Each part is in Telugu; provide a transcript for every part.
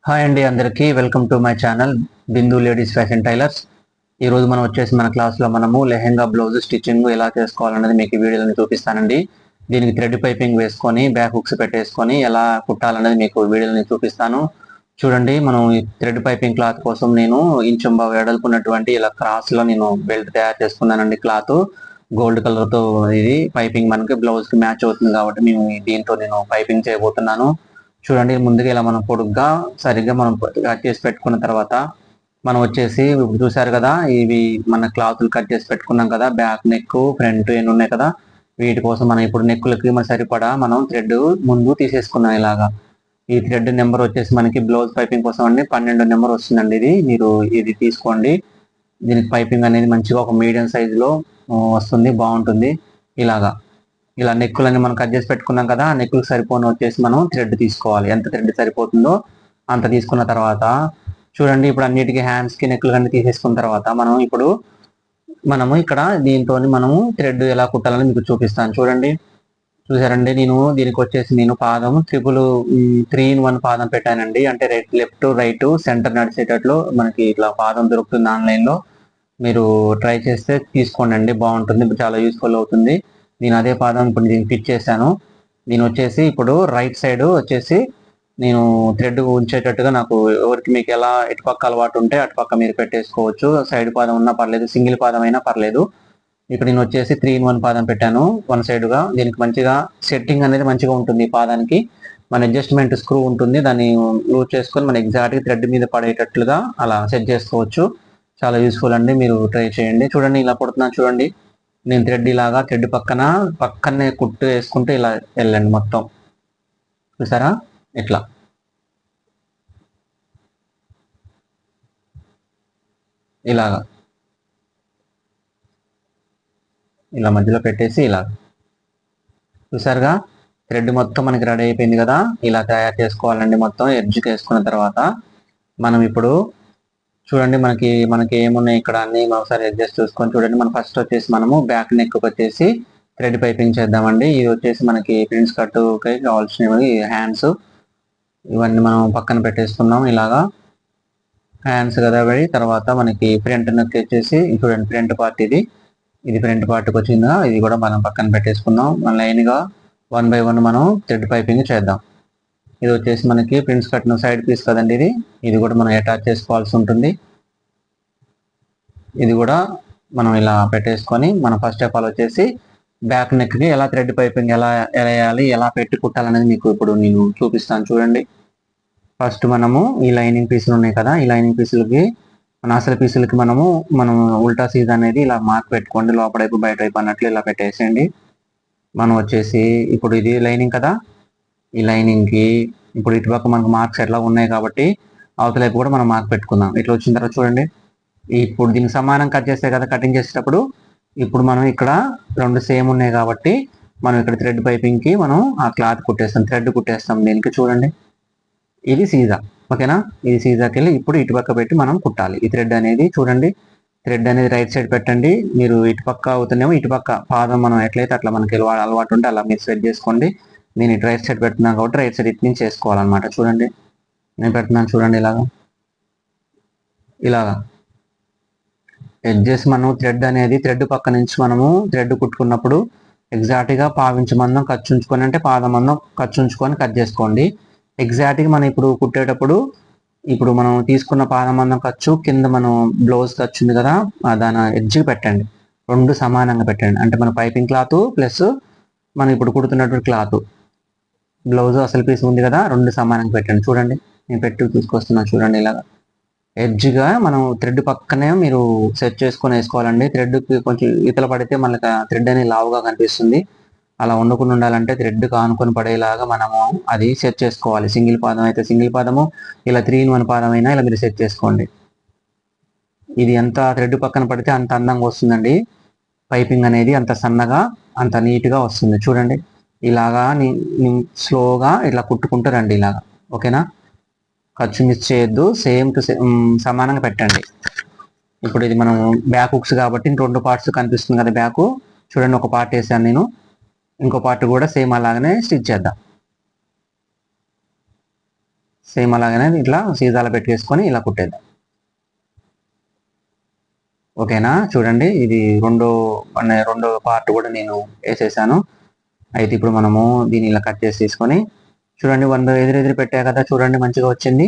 హాయ్ అండి, అందరికీ welcome to my channel Bindu ladies fashion tailors. ఈరోజు మనం వచ్చేసి మన క్లాస్లో మనము లెహెంగా బ్లౌజ్ స్టిచ్చింగ్ ఎలా చేసుకోవాలన్నది మీకు ఈ వీడియోని చూపిస్తానండి. దీనికి థ్రెడ్ పైపింగ్ వేసుకొని బ్యాక్ హుక్స్ పెట్టేసుకొని ఎలా కుట్టాలన్నది మీకు వీడియోని చూపిస్తాను. చూడండి, మనం ఈ థ్రెడ్ పైపింగ్ క్లాత్ కోసం నేను ఇంచుంబ వెడల్పున్నటువంటి ఇలా క్రాస్లో నేను బెల్ట్ తయారు చేసుకున్నానండి. క్లాత్ గోల్డ్ కలర్తో ఇది పైపింగ్ మనకి బ్లౌజ్కి మ్యాచ్ అవుతుంది కాబట్టి మేము దీంతో నేను పైపింగ్ చేయబోతున్నాను. చూడండి, ముందుగా ఇలా మనం పొడుగ్గా సరిగ్గా మనం కట్ చేసి పెట్టుకున్న తర్వాత మనం వచ్చేసి ఇప్పుడు చూసారు కదా, ఇవి మన క్లాతులు కట్ చేసి పెట్టుకున్నాం కదా, బ్యాక్ నెక్ ఫ్రంట్ ఎన్ని ఉన్నాయి కదా, వీటి కోసం మనం ఇప్పుడు నెక్కులకి మన సరిపడా మనం థ్రెడ్ ముందు తీసేసుకున్నాం. ఇలాగా ఈ థ్రెడ్ నెంబర్ వచ్చేసి మనకి బ్లౌజ్ పైపింగ్ కోసం అండి 12 నెంబర్ వస్తుందండి. ఇది తీసుకోండి. దీనికి పైపింగ్ అనేది మంచిగా ఒక మీడియం సైజులో వస్తుంది, బాగుంటుంది. ఇలా నెక్కులన్నీ మనం కట్ చేసి పెట్టుకున్నాం కదా, ఆ నెక్కులకు సరిపోని వచ్చేసి మనం థ్రెడ్ తీసుకోవాలి. ఎంత థ్రెడ్ సరిపోతుందో అంత తీసుకున్న తర్వాత చూడండి, ఇప్పుడు అన్నిటికీ హ్యాండ్స్కి నెక్కులు అన్ని తీసేసుకున్న తర్వాత మనము ఇక్కడ దీంతో మనము థ్రెడ్ ఎలా కుట్టాలని మీకు చూపిస్తాను. చూసారండి, దీనికి వచ్చేసి నేను పాదం 3-in-1 పాదం పెట్టానండి. అంటే లెఫ్ట్ రైట్ సెంటర్ నడిచేటట్లు మనకి ఇట్లా పాదం దొరుకుతుంది ఆన్లైన్లో. మీరు ట్రై చేస్తే తీసుకోండి, బాగుంటుంది, చాలా యూస్ఫుల్ అవుతుంది. నేను అదే పాదం ఇప్పుడు దీన్ని ఫిట్ చేశాను. నేను వచ్చేసి ఇప్పుడు రైట్ సైడ్ వచ్చేసి నేను థ్రెడ్ ఉంచేటట్టుగా నాకు మీకు ఎలా ఇటుపక్క అలవాటు ఉంటే అటుపక్క మీరు పెట్టేసుకోవచ్చు. సైడ్ పాదం ఉన్నా పర్లేదు, సింగిల్ పాదం అయినా పర్లేదు. ఇక్కడ నేను వచ్చేసి 3-in-1 పాదం పెట్టాను వన్ సైడ్గా. దీనికి మంచిగా సెట్టింగ్ అనేది మంచిగా ఉంటుంది. ఈ పాదానికి మన అడ్జస్ట్మెంట్ స్క్రూ ఉంటుంది, దాన్ని లూజ్ చేసుకొని మన ఎగ్జాక్ట్గా థ్రెడ్ మీద పడేటట్లుగా అలా సెట్ చేసుకోవచ్చు. చాలా యూస్ఫుల్ అండి, మీరు ట్రై చేయండి. చూడండి, ఇలా కుడుతున్నాను. చూడండి, నేను థ్రెడ్ పక్కనే కుట్టు వేసుకుంటూ ఇలా వెళ్ళండి మొత్తం. చూసారా, ఇట్లా ఇలా మధ్యలో పెట్టేసి చూసారుగా, థ్రెడ్ మొత్తం మనకి రెడీ అయిపోయింది కదా. ఇలా తయారు చేసుకోవాలండి. మొత్తం ఎడ్జ్కి వేసుకున్న తర్వాత మనం ఇప్పుడు చూడండి, మనకి ఏమున్నాయి ఇక్కడ అన్ని ఒకసారి అడ్జస్ట్ చూసుకొని చూడండి. మనం ఫస్ట్ వచ్చేసి మనము బ్యాక్ నెక్ వచ్చేసి థ్రెడ్ పైపింగ్ చేద్దామండి. ఇది వచ్చేసి మనకి ప్రిన్స్ కట్టుకి కావాల్సినవి హ్యాండ్స్, ఇవన్నీ మనం పక్కన పెట్టేసుకున్నాం. ఇలాగా హ్యాండ్స్ కదా అవి. తర్వాత మనకి ఫ్రంట్ నెక్ వచ్చేసి చూడండి, ఫ్రంట్ పార్ట్ ఇది ఫ్రంట్ పార్ట్కి వచ్చిందా, ఇది కూడా మనం పక్కన పెట్టేసుకున్నాం. మన లైన్గా 1 by 1 మనం థ్రెడ్ పైపింగ్ చేద్దాం. ఇది వచ్చేసి మనకి ప్రిన్స్ కట్టిన సైడ్ పీస్ కదండి. ఇది కూడా మనం అటాచ్ చేసుకోవాల్సి ఉంటుంది. ఇది కూడా మనం ఇలా పెట్టేసుకొని మనం ఫస్ట్ ఆఫ్ ఆల్ వచ్చేసి బ్యాక్ నెక్కి ఎలా థ్రెడ్ పైపింగ్ ఎలా వేయాలి, ఎలా పెట్టి కుట్టాలనేది మీకు ఇప్పుడు నేను చూపిస్తాను. చూడండి, ఫస్ట్ మనము ఈ లైనింగ్ పీసులు ఉన్నాయి కదా, ఈ లైనింగ్ పీసులకి మన అసలు పీసులకి మనం ఉల్టా సీజ్ అనేది ఇలా మార్క్ పెట్టుకోండి. లోపల వైపు బయట వైపు అన్నట్లు ఇలా పెట్టేసేయండి. మనం వచ్చేసి ఇప్పుడు ఇది లైనింగ్ కదా, ఈ లైనింగ్కి ఇప్పుడు ఇటుపక్క మనకు మార్క్స్ ఎట్లా ఉన్నాయి కాబట్టి అవతల వైపు కూడా మనం మార్క్ పెట్టుకుందాం. ఇట్లా వచ్చిన తర్వాత చూడండి, ఇప్పుడు దీనికి సమానం కట్ చేస్తే కదా కటింగ్ చేసేటప్పుడు, ఇప్పుడు మనం ఇక్కడ 2 సేమ్ ఉన్నాయి కాబట్టి మనం ఇక్కడ థ్రెడ్ పైపింగ్కి మనం ఆ క్లాత్ కుట్టేస్తాం, థ్రెడ్ కుట్టేస్తాం. దీనికి చూడండి, ఇది సీజా, ఓకేనా. ఇది సీజాకి వెళ్ళి ఇప్పుడు ఇటుపక్క పెట్టి మనం కుట్టాలి. ఈ థ్రెడ్ అనేది చూడండి, థ్రెడ్ అనేది రైట్ సైడ్ పెట్టండి. మీరు ఇటుపక్క అవుతున్నామో ఇటుపక్క పాదం మనం ఎట్లయితే అట్లా మనకి అలవాటు ఉంటే అలా మీరు సెట్ చేసుకోండి. నేను ఇటు రైట్ సైడ్ పెడుతున్నాను కాబట్టి రైట్ సైడ్ ఇటు నుంచి చేసుకోవాలన్నమాట. చూడండి, నేను పెడుతున్నాను. చూడండి, ఇలాగా ఎడ్జెస్ మనం థ్రెడ్ పక్క నుంచి మనము థ్రెడ్ కుట్టుకున్నప్పుడు ఎగ్జాక్ట్గా పావించి మందం ఖర్చు ఉంచుకొని, అంటే పాదం మందం ఖర్చు ఉంచుకొని కట్ చేసుకోండి. ఎగ్జాక్ట్గా మనం ఇప్పుడు కుట్టేటప్పుడు ఇప్పుడు మనం తీసుకున్న పాదం మందం ఖర్చు కింద మనం బ్లౌజ్ ఖర్చు ఉంది కదా, దాని ఎడ్జ్కి పెట్టండి. 2 సమానంగా పెట్టండి. అంటే మన పైపింగ్ క్లాత్ ప్లస్ మనం ఇప్పుడు కుడుతున్నటువంటి క్లాత్ బ్లౌజ్ అసలు పీస్ ఉంది కదా, 2 సమానంగా పెట్టండి. చూడండి, నేను పెట్టి తీసుకొస్తున్నాను. చూడండి, ఇలాగా ఎడ్జ్గా మనం థ్రెడ్ పక్కనే మీరు సెట్ చేసుకొని వేసుకోవాలండి. థ్రెడ్కి కొంచెం ఈతల పడితే మనకి థ్రెడ్ అనేది లావుగా కనిపిస్తుంది. అలా ఉండకుండా ఉండాలంటే థ్రెడ్ కానుకొని పడేలాగా మనము అది సెట్ చేసుకోవాలి. సింగిల్ పాదం అయితే సింగిల్ పాదము, ఇలా 3-in-1 పాదం అయినా ఇలా మీరు సెట్ చేసుకోండి. ఇది ఎంత థ్రెడ్ పక్కన పడితే అంత అందంగా వస్తుందండి. పైపింగ్ అనేది అంత సన్నగా అంత నీట్గా వస్తుంది. చూడండి, ఇలాగా స్లోగా ఇట్లా కుట్టుకుంటూ రండి. ఇలాగా ఓకేనా, ఖర్చు మిస్ చేయొద్దు. సేమ్ టు సేమ్ సమానంగా పెట్టండి. ఇప్పుడు ఇది మనం బ్యాక్ హుక్స్ కాబట్టి 2 పార్ట్స్ కనిపిస్తుంది కదా బ్యాక్. చూడండి, ఒక పార్ట్ వేసాను నేను, ఇంకో పార్ట్ కూడా సేమ్ అలాగనే స్టిచ్ చేద్దాం. సేమ్ అలాగనే ఇట్లా సీజాలో పెట్టేసుకొని ఇలా కుట్టేద్దాం. ఓకేనా, చూడండి ఇది రెండో పార్ట్ కూడా నేను వేసేసాను. అయితే ఇప్పుడు మనము దీన్ని ఇలా కట్ చేసి తీసుకొని చూడండి, ఎదురెదురు పెట్టా కదా, చూడండి మంచిగా వచ్చింది,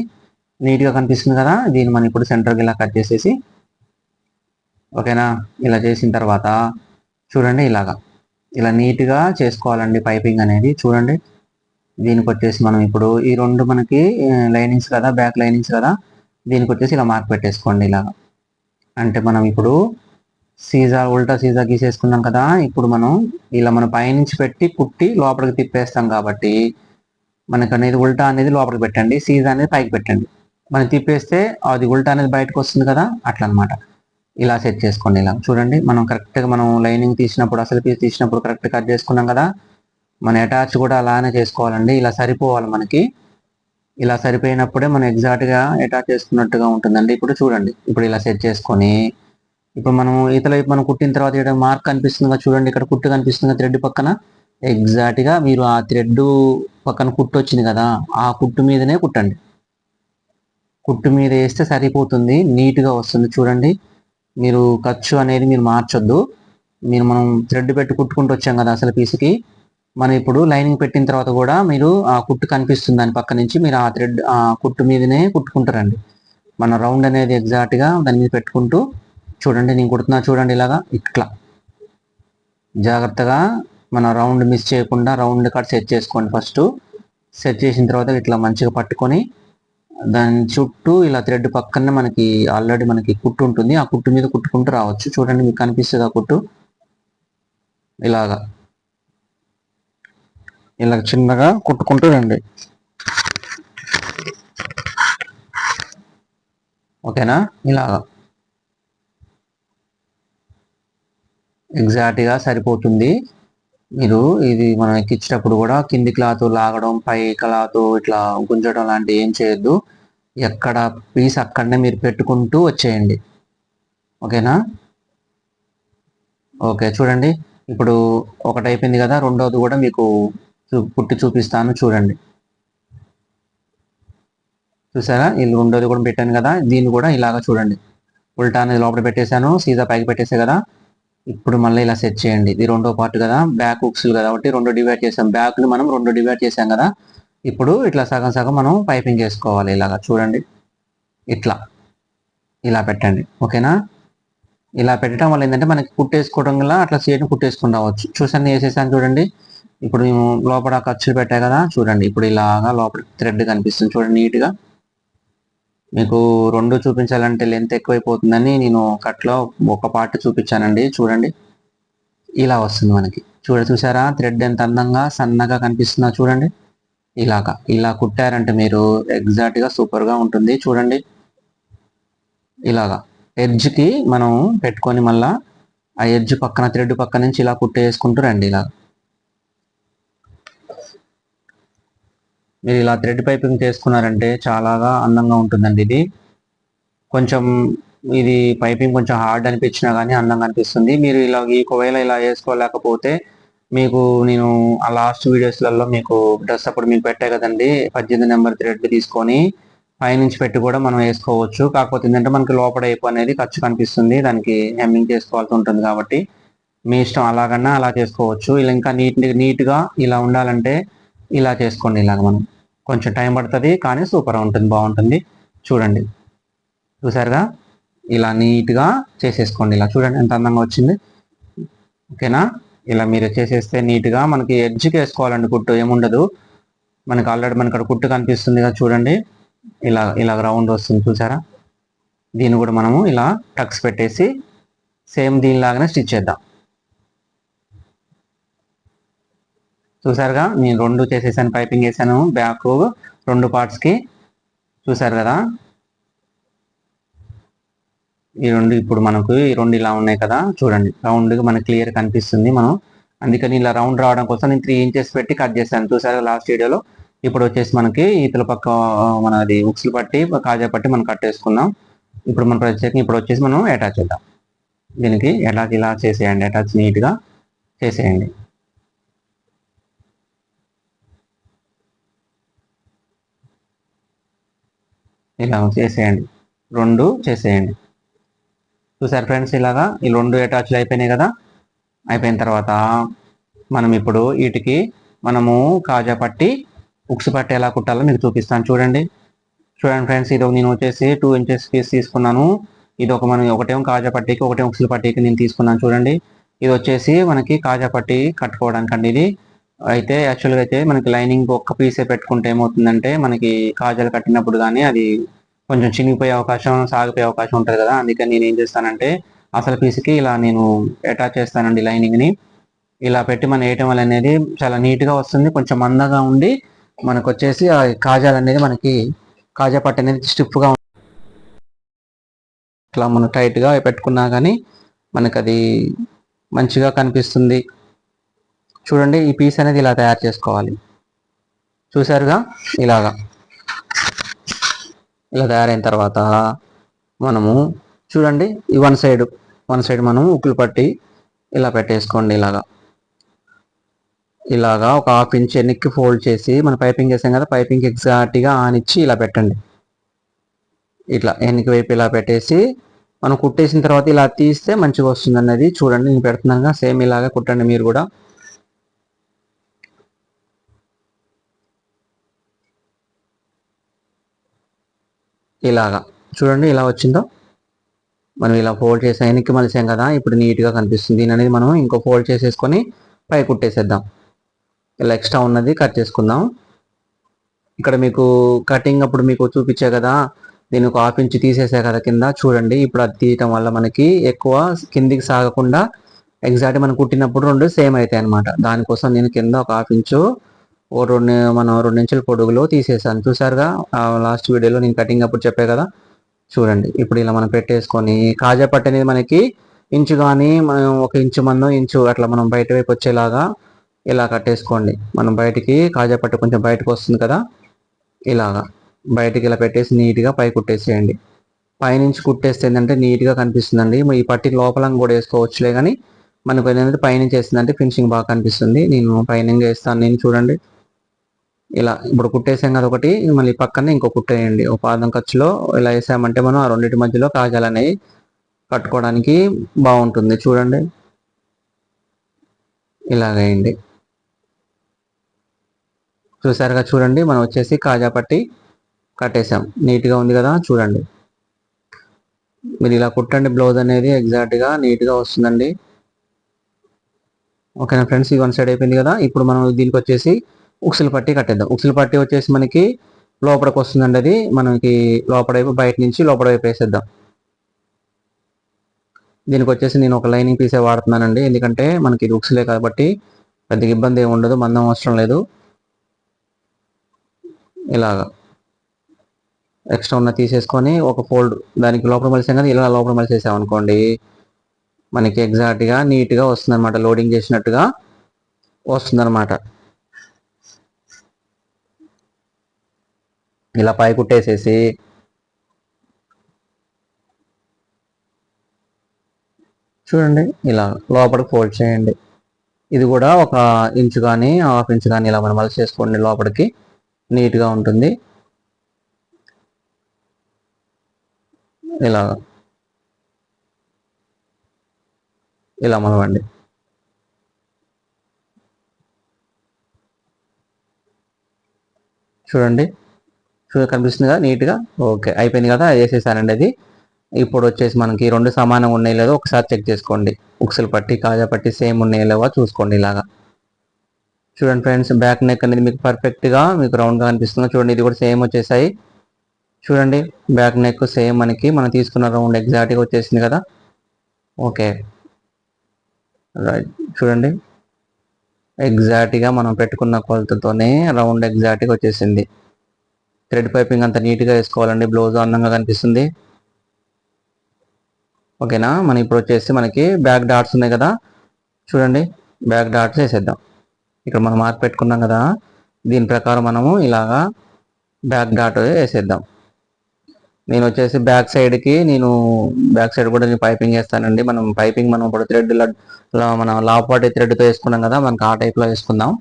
నీట్గా కనిపిస్తుంది కదా. దీన్ని మనం ఇప్పుడు సెంటర్కి ఇలా కట్ చేసేసి, ఓకేనా, ఇలా చేసిన తర్వాత చూడండి ఇలా నీట్గా చేసుకోవాలండి పైపింగ్ అనేది. చూడండి దీనికి వచ్చేసి మనం ఇప్పుడు ఈ రెండు మనకి లైనింగ్స్ కదా, బ్యాక్ లైనింగ్స్ కదా, దీనికి వచ్చేసి ఇలా మార్క్ పెట్టేసుకోండి. ఇలాగా అంటే మనం ఇప్పుడు ఉల్టా సీజా గీసేసుకున్నాం కదా. ఇప్పుడు మనం పైనుంచి పెట్టి కుట్టి లోపలికి తిప్పేస్తాం కాబట్టి మనకు అనేది ఉల్టా అనేది లోపలికి పెట్టండి, సీజా అనేది పైకి పెట్టండి. మనం తిప్పేస్తే అది ఉల్టా అనేది బయటకు వస్తుంది కదా, అట్లా అనమాట. ఇలా సెట్ చేసుకోండి. ఇలా చూడండి, మనం కరెక్ట్గా మనం లైనింగ్ తీసినప్పుడు, అసలు పీస్ తీసినప్పుడు కరెక్ట్ కట్ చేసుకున్నాం కదా. మన అటాచ్ కూడా అలానే చేసుకోవాలండి. ఇలా సరిపోవాలి మనకి. ఇలా సరిపోయినప్పుడే మనం ఎగ్జాక్ట్గా అటాచ్ చేసుకున్నట్టుగా ఉంటుందండి. ఇప్పుడు చూడండి, ఇప్పుడు ఇలా సెట్ చేసుకొని ఇప్పుడు మనం ఇతల వైపు మనం కుట్టిన తర్వాత ఇక్కడ మార్క్ కనిపిస్తుందిగా, చూడండి ఇక్కడ కుట్టు కనిపిస్తుంది థ్రెడ్ పక్కన. ఎగ్జాక్ట్గా మీరు ఆ థ్రెడ్ పక్కన కుట్టు వచ్చింది కదా, ఆ కుట్టు మీదనే కుట్టండి. కుట్టు మీద వేస్తే సరిపోతుంది, నీట్గా వస్తుంది. చూడండి, మీరు ఖర్చు అనేది మీరు మార్చొద్దు. మనం థ్రెడ్ పెట్టి కుట్టుకుంటూ వచ్చాం కదా అసలు పీసుకి, మనం ఇప్పుడు లైనింగ్ పెట్టిన తర్వాత కూడా మీరు ఆ కుట్టు కనిపిస్తుంది దాని పక్క నుంచి, మీరు ఆ థ్రెడ్ ఆ కుట్టు మీదనే కుట్టుకుంటారండి. మన రౌండ్ అనేది ఎగ్జాక్ట్గా దాని మీద పెట్టుకుంటూ చూడండి, నేను కుడుతున్నా చూడండి, ఇలాగా ఇట్లా జాగ్రత్తగా మన రౌండ్ మిస్ చేయకుండా రౌండ్ కట్ సెట్ చేసుకోండి. ఫస్ట్ సెట్ చేసిన తర్వాత ఇట్లా మంచిగా పట్టుకొని దాని చుట్టూ ఇలా థ్రెడ్ పక్కనే మనకి ఆల్రెడీ మనకి కుట్టు ఉంటుంది, ఆ కుట్టు మీద కుట్టుకుంటూ రావచ్చు. చూడండి మీకు కనిపిస్తుంది ఆ కుట్టు. ఇలా చిన్నగా కుట్టుకుంటూ రండి. ఓకేనా, ఇలాగా ఎగ్జాక్ట్గా సరిపోతుంది. మీరు ఇది మనం ఎక్కించేటప్పుడు కూడా కింది క్లాత్ లాగడం, పై క్లాత్ ఇట్లా గుంజడం లాంటివి ఏం చేయొద్దు. ఎక్కడ పీస్ అక్కడనే మీరు పెట్టుకుంటూ వచ్చేయండి. ఓకేనా, ఓకే. చూడండి ఇప్పుడు ఒకటి అయిపోయింది కదా, రెండోది కూడా మీకు కుట్టి చూపిస్తాను. చూడండి, చూసారా, ఇది రెండోది కూడా పెట్టాను కదా, దీన్ని కూడా ఇలాగా చూడండి, ఉల్టా అనేది లోపల పెట్టేశాను, సీజా పైకి పెట్టేసా కదా. ఇప్పుడు మళ్ళీ ఇలా సెట్ చేయండి. ఇది రెండో పార్ట్ కదా, బ్యాక్ హుక్స్లు కదా, కాబట్టి రెండు డివైడ్ చేసాం, బ్యాక్ని మనం రెండు డివైడ్ చేసాం కదా. ఇప్పుడు ఇట్లా సగం సగం మనం పైపింగ్ వేసుకోవాలి. ఇలాగా చూడండి, ఇలా పెట్టండి. ఓకేనా, ఇలా పెట్టడం వల్ల ఏంటంటే మనకి కుట్టేసుకోవడం వల్ల అట్లా సీట్ని కుట్టేసుకుని రావచ్చు. చూసాను వేసేసాను చూడండి. ఇప్పుడు మేము లోపల ఖర్చులు పెట్టాయి కదా, చూడండి ఇప్పుడు ఇలాగా లోపల థ్రెడ్ కనిపిస్తుంది చూడండి నీట్గా. మీకు రెండు చూపించాలంటే లెంత్ ఎక్కువైపోతుందని నేను కట్లో ఒక పార్ట్ చూపించానండి. చూడండి ఇలా వస్తుంది మనకి. చూసారా థ్రెడ్ ఎంత అందంగా సన్నగా కనిపిస్తుందో చూడండి. ఇలా కుట్టారంటే మీరు ఎగ్జాక్ట్గా సూపర్గా ఉంటుంది. చూడండి ఇలాగా ఎడ్జ్కి మనం పెట్టుకొని మళ్ళా ఆ ఎడ్జ్ పక్కన థ్రెడ్ పక్క నుంచి ఇలా కుట్టేసుకుంటూ రండి. మీరు ఇలా థ్రెడ్ పైపింగ్ చేసుకున్నారంటే చాలాగా అందంగా ఉంటుందండి. ఇది పైపింగ్ కొంచెం హార్డ్ అనిపించినా కానీ అందంగా అనిపిస్తుంది. మీరు ఒకవేళ ఇలా వేసుకోలేకపోతే మీకు నేను ఆ లాస్ట్ వీడియోస్లలో మీకు డ్రెస్ అప్పుడు మీకు పెట్టే కదండి, 18 నెంబర్ థ్రెడ్ తీసుకొని పైనుంచి పెట్టి కూడా మనం వేసుకోవచ్చు. కాకపోతే ఏంటంటే మనకి లోపల వైపు అనేది ఖర్చు కనిపిస్తుంది, దానికి హెమ్మింగ్ చేసుకోవాల్సి ఉంటుంది. కాబట్టి మీ ఇష్టం, అలాగన్నా అలా చేసుకోవచ్చు. ఇలా ఇంకా నీట్గా ఇలా ఉండాలంటే ఇలా చేసుకోండి. మనం కొంచెం టైం పడుతుంది కానీ సూపర్ ఉంటుంది, బాగుంటుంది. చూడండి, చూసారుగా ఇలా నీట్గా చేసేసుకోండి. ఇలా చూడండి ఎంత అందంగా వచ్చింది. ఓకేనా, ఇలా మీరు చేసేస్తే నీట్గా మనకి ఎడ్జ్కి వేసుకోవాలండి, కుట్టు ఏముండదు. మనకి ఆల్రెడీ మనకి అక్కడ కుట్టు కనిపిస్తుంది కదా, చూడండి ఇలా రౌండ్ వస్తుంది చూసారా. దీన్ని కూడా మనము ఇలా టక్స్ పెట్టేసి సేమ్ దీనిలాగానే స్టిచ్ చేద్దాం. చూసారుగా నేను రెండు చేసేసాను, పైపింగ్ వేసాను బ్యాక్ రెండు పార్ట్స్కి. చూసారు కదా ఈ రెండు. ఇప్పుడు మనకు ఈ రెండు ఇలా ఉన్నాయి కదా, చూడండి రౌండ్గా మనకు క్లియర్ కనిపిస్తుంది. అందుకని ఇలా రౌండ్ రావడం కోసం నేను 3 ఇంచెస్ పెట్టి కట్ చేశాను. చూసారు లాస్ట్ వీడియోలో. ఇప్పుడు వచ్చేసి మనకి ఇతల పక్క మనది ఉక్స్లు పట్టి కాజా పట్టి మనం కట్టేసుకుందాం. ఇప్పుడు మన ప్రత్యేకంగా ఇప్పుడు వచ్చేసి మనం అటాచ్ చేద్దాం. దీనికి ఇలా చేసేయండి, అటాచ్ నీట్గా చేసేయండి. ఇలా చేసేయండి, 2 చేసేయండి. చూసారు ఫ్రెండ్స్, ఇలాగా ఈ 2 అటాచ్లు అయిపోయినాయి కదా. అయిపోయిన తర్వాత మనం ఇప్పుడు వీటికి మనము కాజా పట్టి ఉక్స్ పట్టి ఎలా కుట్టాలో మీకు చూపిస్తాను. చూడండి ఫ్రెండ్స్, ఇది నేను వచ్చేసి 2 ఇంచెస్ పీస్ తీసుకున్నాను. ఇది ఒకటేమో కాజా పట్టీకి, ఒకటేమో ఉక్సుల పట్టీకి నేను తీసుకున్నాను. చూడండి, ఇది వచ్చేసి మనకి కాజా పట్టి కట్టుకోవడానికి అండి. ఇది అయితే యాక్చువల్గా అయితే మనకి లైనింగ్ ఒక్క పీసే పెట్టుకుంటే ఏమవుతుందంటే మనకి కాజాలు కట్టినప్పుడు కానీ అది కొంచెం చినిగిపోయే అవకాశం, సాగిపోయే అవకాశం ఉంటుంది కదా. అందుకని నేను ఏం చేస్తానంటే అసలు పీస్కి ఇలా నేను అటాచ్ చేస్తానండి లైనింగ్ని. ఇలా పెట్టి మనం వేయటం వల్ల అనేది చాలా నీట్గా వస్తుంది. కొంచెం మందంగా ఉండి మనకు వచ్చేసి ఆ కాజాలు అనేది మనకి కాజా పట్టు అనేది స్టిఫ్గా ఇట్లా మనం టైట్గా పెట్టుకున్నా కానీ మనకు అది మంచిగా కనిపిస్తుంది. చూడండి, ఈ పీస్ అనేది ఇలా తయారు చేసుకోవాలి. చూసారుగా, ఇలా తయారైన తర్వాత మనము చూడండి ఈ వన్ సైడ్ మనం ఉక్కులు పట్టి ఇలా పెట్టేసుకోండి. ఇలాగా ఒక 1/2 ఇంచ్ వెనక్కి ఫోల్డ్ చేసి మనం పైపింగ్ చేసాం కదా, పైపింగ్ ఎగ్జాక్ట్గా ఆనిచ్చి ఇలా పెట్టండి. ఇట్లా వెనక్కి వైపు ఇలా పెట్టేసి మనం కుట్టేసిన తర్వాత ఇలా తీస్తే మంచిగా వస్తుంది అన్నది. చూడండి, నేను పెడుతున్నాను, సేమ్ ఇలాగా కుట్టండి మీరు కూడా. ఇలాగా చూడండి, ఇలా వచ్చిందో. మనం ఇలా ఫోల్డ్ చేసాం, వెనక్కి మలిసాం కదా, ఇప్పుడు నీట్గా కనిపిస్తుంది. దీని అనేది మనం ఇంకో ఫోల్డ్ చేసేసుకొని పై కుట్టేసేద్దాం. ఇలా ఎక్స్ట్రా ఉన్నది కట్ చేసుకుందాం. ఇక్కడ మీకు కటింగ్ అప్పుడు మీకు చూపించే కదా, దీన్ని ఒక 1/2 ఇంచ్ తీసేసా కదా కింద. చూడండి, ఇప్పుడు అది తీయటం వల్ల మనకి ఎక్కువ కిందికి సాగకుండా ఎగ్జాక్ట్ మనం కుట్టినప్పుడు 2 సేమ్ అవుతాయి అనమాట. దానికోసం నేను కింద ఒక 1/2 ఇంచు మనం 2 ఇంచుల పొడుగులో తీసేసాను. చూసారుగా, లాస్ట్ వీడియోలో నేను కటింగ్ అప్పుడు చెప్పే కదా. చూడండి, ఇప్పుడు ఇలా మనం పెట్టేసుకొని కాజా పట్టు అనేది మనకి ఇంచు కానీ మనం 1 ఇంచు ఇంచు అట్లా మనం బయట వైపు వచ్చేలాగా ఇలా కట్టేసుకోండి. మనం బయటికి కాజా పట్టు కొంచెం బయటకు వస్తుంది కదా, ఇలాగా బయటికి ఇలా పెట్టేసి నీట్గా పై కుట్టేసేయండి. పైనుంచి కుట్టేస్తే ఏంటంటే నీట్గా కనిపిస్తుందండి. ఈ పట్టి లోపల కూడా వేసుకోవచ్చులే, కానీ మనకు ఏంటంటే పైనుంచి వేస్తుందంటే ఫినిషింగ్ బాగా కనిపిస్తుంది. నేను పైనుంచి వేస్తాను. నేను చూడండి, ఇలా ఇప్పుడు కుట్టేసాం కదా ఒకటి, మళ్ళీ పక్కనే ఇంకో కుట్టేయండి. ఒక పాదం ఖర్చులో ఇలా వేసామంటే మనం ఆ రెండింటి మధ్యలో కాజాలు అనేవి కట్టుకోవడానికి బాగుంటుంది. చూడండి, ఇలాగేయండి. చూసారుగా, చూడండి మనం వచ్చేసి కాజా పట్టి కట్టేసాం. నీట్గా ఉంది కదా. చూడండి, మీరు ఇలా కుట్టండి, బ్లౌజ్ అనేది ఎగ్జాక్ట్గా నీట్గా వస్తుందండి. ఓకేనా ఫ్రెండ్స్, ఈ వన్ సైడ్ అయిపోయింది కదా. ఇప్పుడు మనం దీనికి వచ్చేసి ఉక్సుల పట్టి కట్టేద్దాం. ఉక్సుల పట్టి వచ్చేసి మనకి లోపలికి వస్తుందండి. అది మనకి లోపల వైపు బయట నుంచి లోపల వైపు వేసేద్దాం. దీనికి వచ్చేసి నేను ఒక లైనింగ్ పీసే వాడుతున్నానండి, ఎందుకంటే మనకి ఇది ఉక్సులే కాబట్టి పెద్దగా ఇబ్బంది ఏమి ఉండదు, మందం అవసరం లేదు. ఇలాగా ఎక్స్ట్రా ఉన్న తీసేసుకొని ఒక ఫోల్డ్ దానికి లోపల మలిసాం కదా, ఇలా లోపల మలిసేసాం అనుకోండి మనకి ఎగ్జాక్ట్గా నీట్గా వస్తుంది అనమాట. లోడింగ్ చేసినట్టుగా వస్తుంది అనమాట. ఇలా పై కుట్టేసేసి చూడండి, ఇలా లోపలికి ఫోల్డ్ చేయండి. ఇది కూడా ఒక ఇంచు కానీ 1/2 ఇంచు కానీ ఇలా మనం మలిసి చేసుకోండి, లోపలికి నీట్గా ఉంటుంది. ఇలా మలవండి. చూడండి, కనిపిస్తుంది కదా నీట్గా. ఓకే, అయిపోయింది కదా, వేసేసానండి అది. ఇప్పుడు వచ్చేసి మనకి 2 సమానంగా ఉన్నాయి లేదో ఒకసారి చెక్ చేసుకోండి. ఉక్సులు పట్టి కాజా పట్టి సేమ్ ఉన్నాయి లేవో చూసుకోండి. ఇలాగా చూడండి ఫ్రెండ్స్, బ్యాక్ నెక్ అనేది మీకు పర్ఫెక్ట్గా మీకు రౌండ్గా అనిపిస్తుంది. చూడండి, ఇది కూడా సేమ్ వచ్చేసాయి. చూడండి, బ్యాక్ నెక్ సేమ్ మనకి మనం తీసుకున్న రౌండ్ ఎగ్జాక్ట్గా వచ్చేసింది కదా. Okay, right. చూడండి, ఎగ్జాక్ట్గా మనం పెట్టుకున్న కొలతతోనే రౌండ్ ఎగ్జాక్ట్గా వచ్చేసింది. థ్రెడ్ పైపింగ్ అంత నీట్గా వేసుకోవాలండి, బ్లౌజ్ అందంగా కనిపిస్తుంది. ఓకేనా, మనం ఇప్పుడు వచ్చేసి మనకి బ్యాక్ డాట్స్ ఉన్నాయి కదా. చూడండి, బ్యాక్ డాట్స్ వేసేద్దాం. ఇక్కడ మనం మార్క్ పెట్టుకున్నాం కదా, దీని ప్రకారం మనము ఇలాగా బ్యాక్ డాట్ వేసేద్దాం. నేను వచ్చేసి బ్యాక్ సైడ్ కూడా నేను పైపింగ్ వేస్తానండి. మనం ఇప్పుడు థ్రెడ్ మనం లాపాటి థ్రెడ్తో వేసుకున్నాం కదా, మనకి ఆ టైప్లో వేసుకుందాం.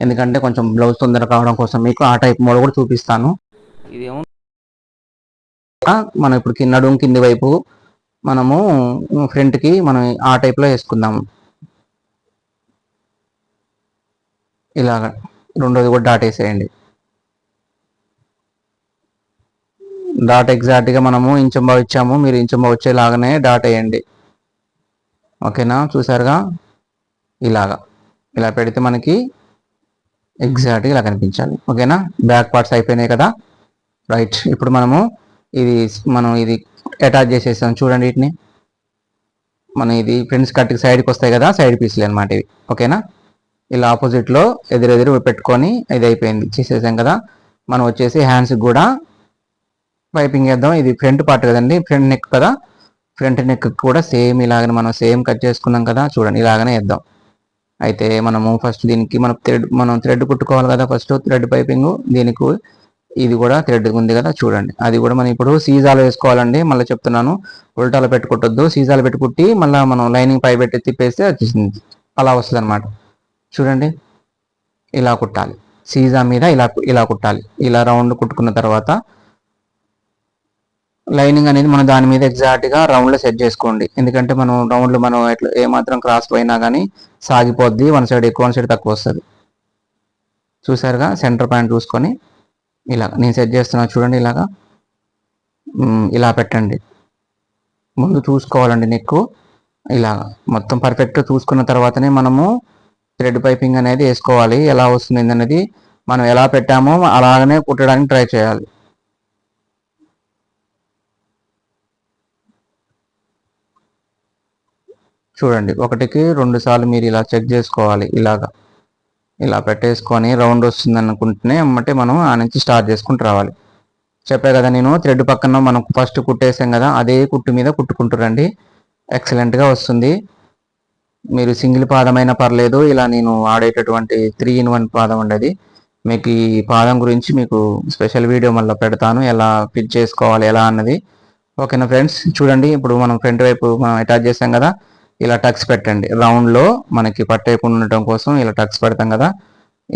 ఎందుకంటే కొంచెం బ్లౌజ్ తొందరగా కావడం కోసం మీకు ఆ టైప్ మోడల్ కూడా చూపిస్తాను. ఇది మనం ఇప్పుడు నడుము కింది వైపు మనము ఫ్రంట్కి మనం ఆ టైప్లో వేసుకుందాము. ఇలాగ రెండోది కూడా డాట్ వేసేయండి. డాట్ ఎగ్జాక్ట్గా మనము ఇంచెంబా ఇచ్చాము, మీరు ఇంచెంబా వచ్చేలాగానే డాట్ వేయండి. ఓకేనా, చూసారుగా ఇలా పెడితే మనకి ఎగ్జాక్ట్గా ఇలా కనిపించాలి. ఓకేనా, బ్యాక్ పార్ట్స్ అయిపోయినాయి కదా. రైట్, ఇప్పుడు మనం ఇది అటాచ్ చేసేసాం చూడండి. వీటిని మనం ఇది ఫ్రంట్స్ కట్కి సైడ్కి వస్తాయి కదా, సైడ్ పీస్లు అనమాట ఇవి. ఓకేనా, ఇలా ఆపోజిట్లో ఎదురెదురు పెట్టుకొని ఇది అయిపోయింది, చేసేసాం కదా. మనం వచ్చేసి హ్యాండ్స్కి కూడా పైపింగ్ వేద్దాం. ఇది ఫ్రంట్ పార్ట్ కదండి, ఫ్రంట్ నెక్ కదా. ఫ్రంట్ నెక్ కూడా సేమ్ ఇలాగనే మనం సేమ్ కట్ చేసుకున్నాం కదా, చూడండి ఇలాగనే వేద్దాం. అయితే మనము ఫస్ట్ దీనికి మనం థ్రెడ్ కుట్టుకోవాలి కదా. ఫస్ట్ థ్రెడ్ పైపింగ్ దీనికి ఇది కూడా థ్రెడ్ ఉంది కదా, చూడండి. అది కూడా మనం ఇప్పుడు సీజాలు వేసుకోవాలండి. మళ్ళీ చెప్తున్నాను, ఉల్టాలో పెట్టుకుంటొద్దు. సీజాలు పెట్టుకుట్టి మళ్ళీ మనం లైనింగ్ పై పెట్టి తిప్పేస్తే వచ్చేసింది, అలా వస్తుంది అనమాట. చూడండి, ఇలా కుట్టాలి. సీజా మీద ఇలా కుట్టాలి. ఇలా రౌండ్ కుట్టుకున్న తర్వాత లైనింగ్ అనేది మనం దాని మీద ఎగ్జాక్ట్గా రౌండ్లో సెట్ చేసుకోండి. ఎందుకంటే మనం రౌండ్లో మనం ఎట్లా ఏమాత్రం క్రాస్ పోయినా కానీ సాగిపోద్ది, వన్ సైడ్ ఎక్కువ వన్ సైడ్ తక్కువ వస్తుంది. చూసారుగా, సెంటర్ పాయింట్ చూసుకొని ఇలా నేను సెట్ చేస్తున్నా చూడండి. ఇలా పెట్టండి. ముందు చూసుకోవాలండి నెక్కు. ఇలా మొత్తం పర్ఫెక్ట్గా చూసుకున్న తర్వాతనే మనము థ్రెడ్ పైపింగ్ అనేది వేసుకోవాలి. ఎలా వస్తుంది అనేది మనం ఎలా పెట్టామో అలాగనే కుట్టడానికి ట్రై చేయాలి. చూడండి, ఒకటికి 2 సార్లు మీరు ఇలా చెక్ చేసుకోవాలి. ఇలా పెట్టేసుకొని రౌండ్ వస్తుంది అనుకుంటేనే అమ్మటే మనం ఆ నుంచి స్టార్ట్ చేసుకుంటూ రావాలి. చెప్పే కదా నేను, థ్రెడ్ పక్కన మనం ఫస్ట్ కుట్టేసాం కదా, అదే కుట్టు మీద కుట్టుకుంటారండి, ఎక్సలెంట్గా వస్తుంది. మీరు సింగిల్ పాదమైనా పర్లేదు. ఇలా నేను ఆడేటటువంటి 3-in-1 పాదం ఉండేది. మీకు ఈ పాదం గురించి మీకు స్పెషల్ వీడియో మళ్ళీ పెడతాను, ఎలా ఫిట్ చేసుకోవాలి ఎలా అన్నది. ఓకేనా ఫ్రెండ్స్, చూడండి ఇప్పుడు మనం ఫ్రంట్ వైపు మనం అటాచ్ చేసాం కదా, ఇలా టక్స్ పెట్టండి. రౌండ్లో మనకి పట్టేయకుండా ఉండటం కోసం ఇలా టక్స్ పెడతాం కదా,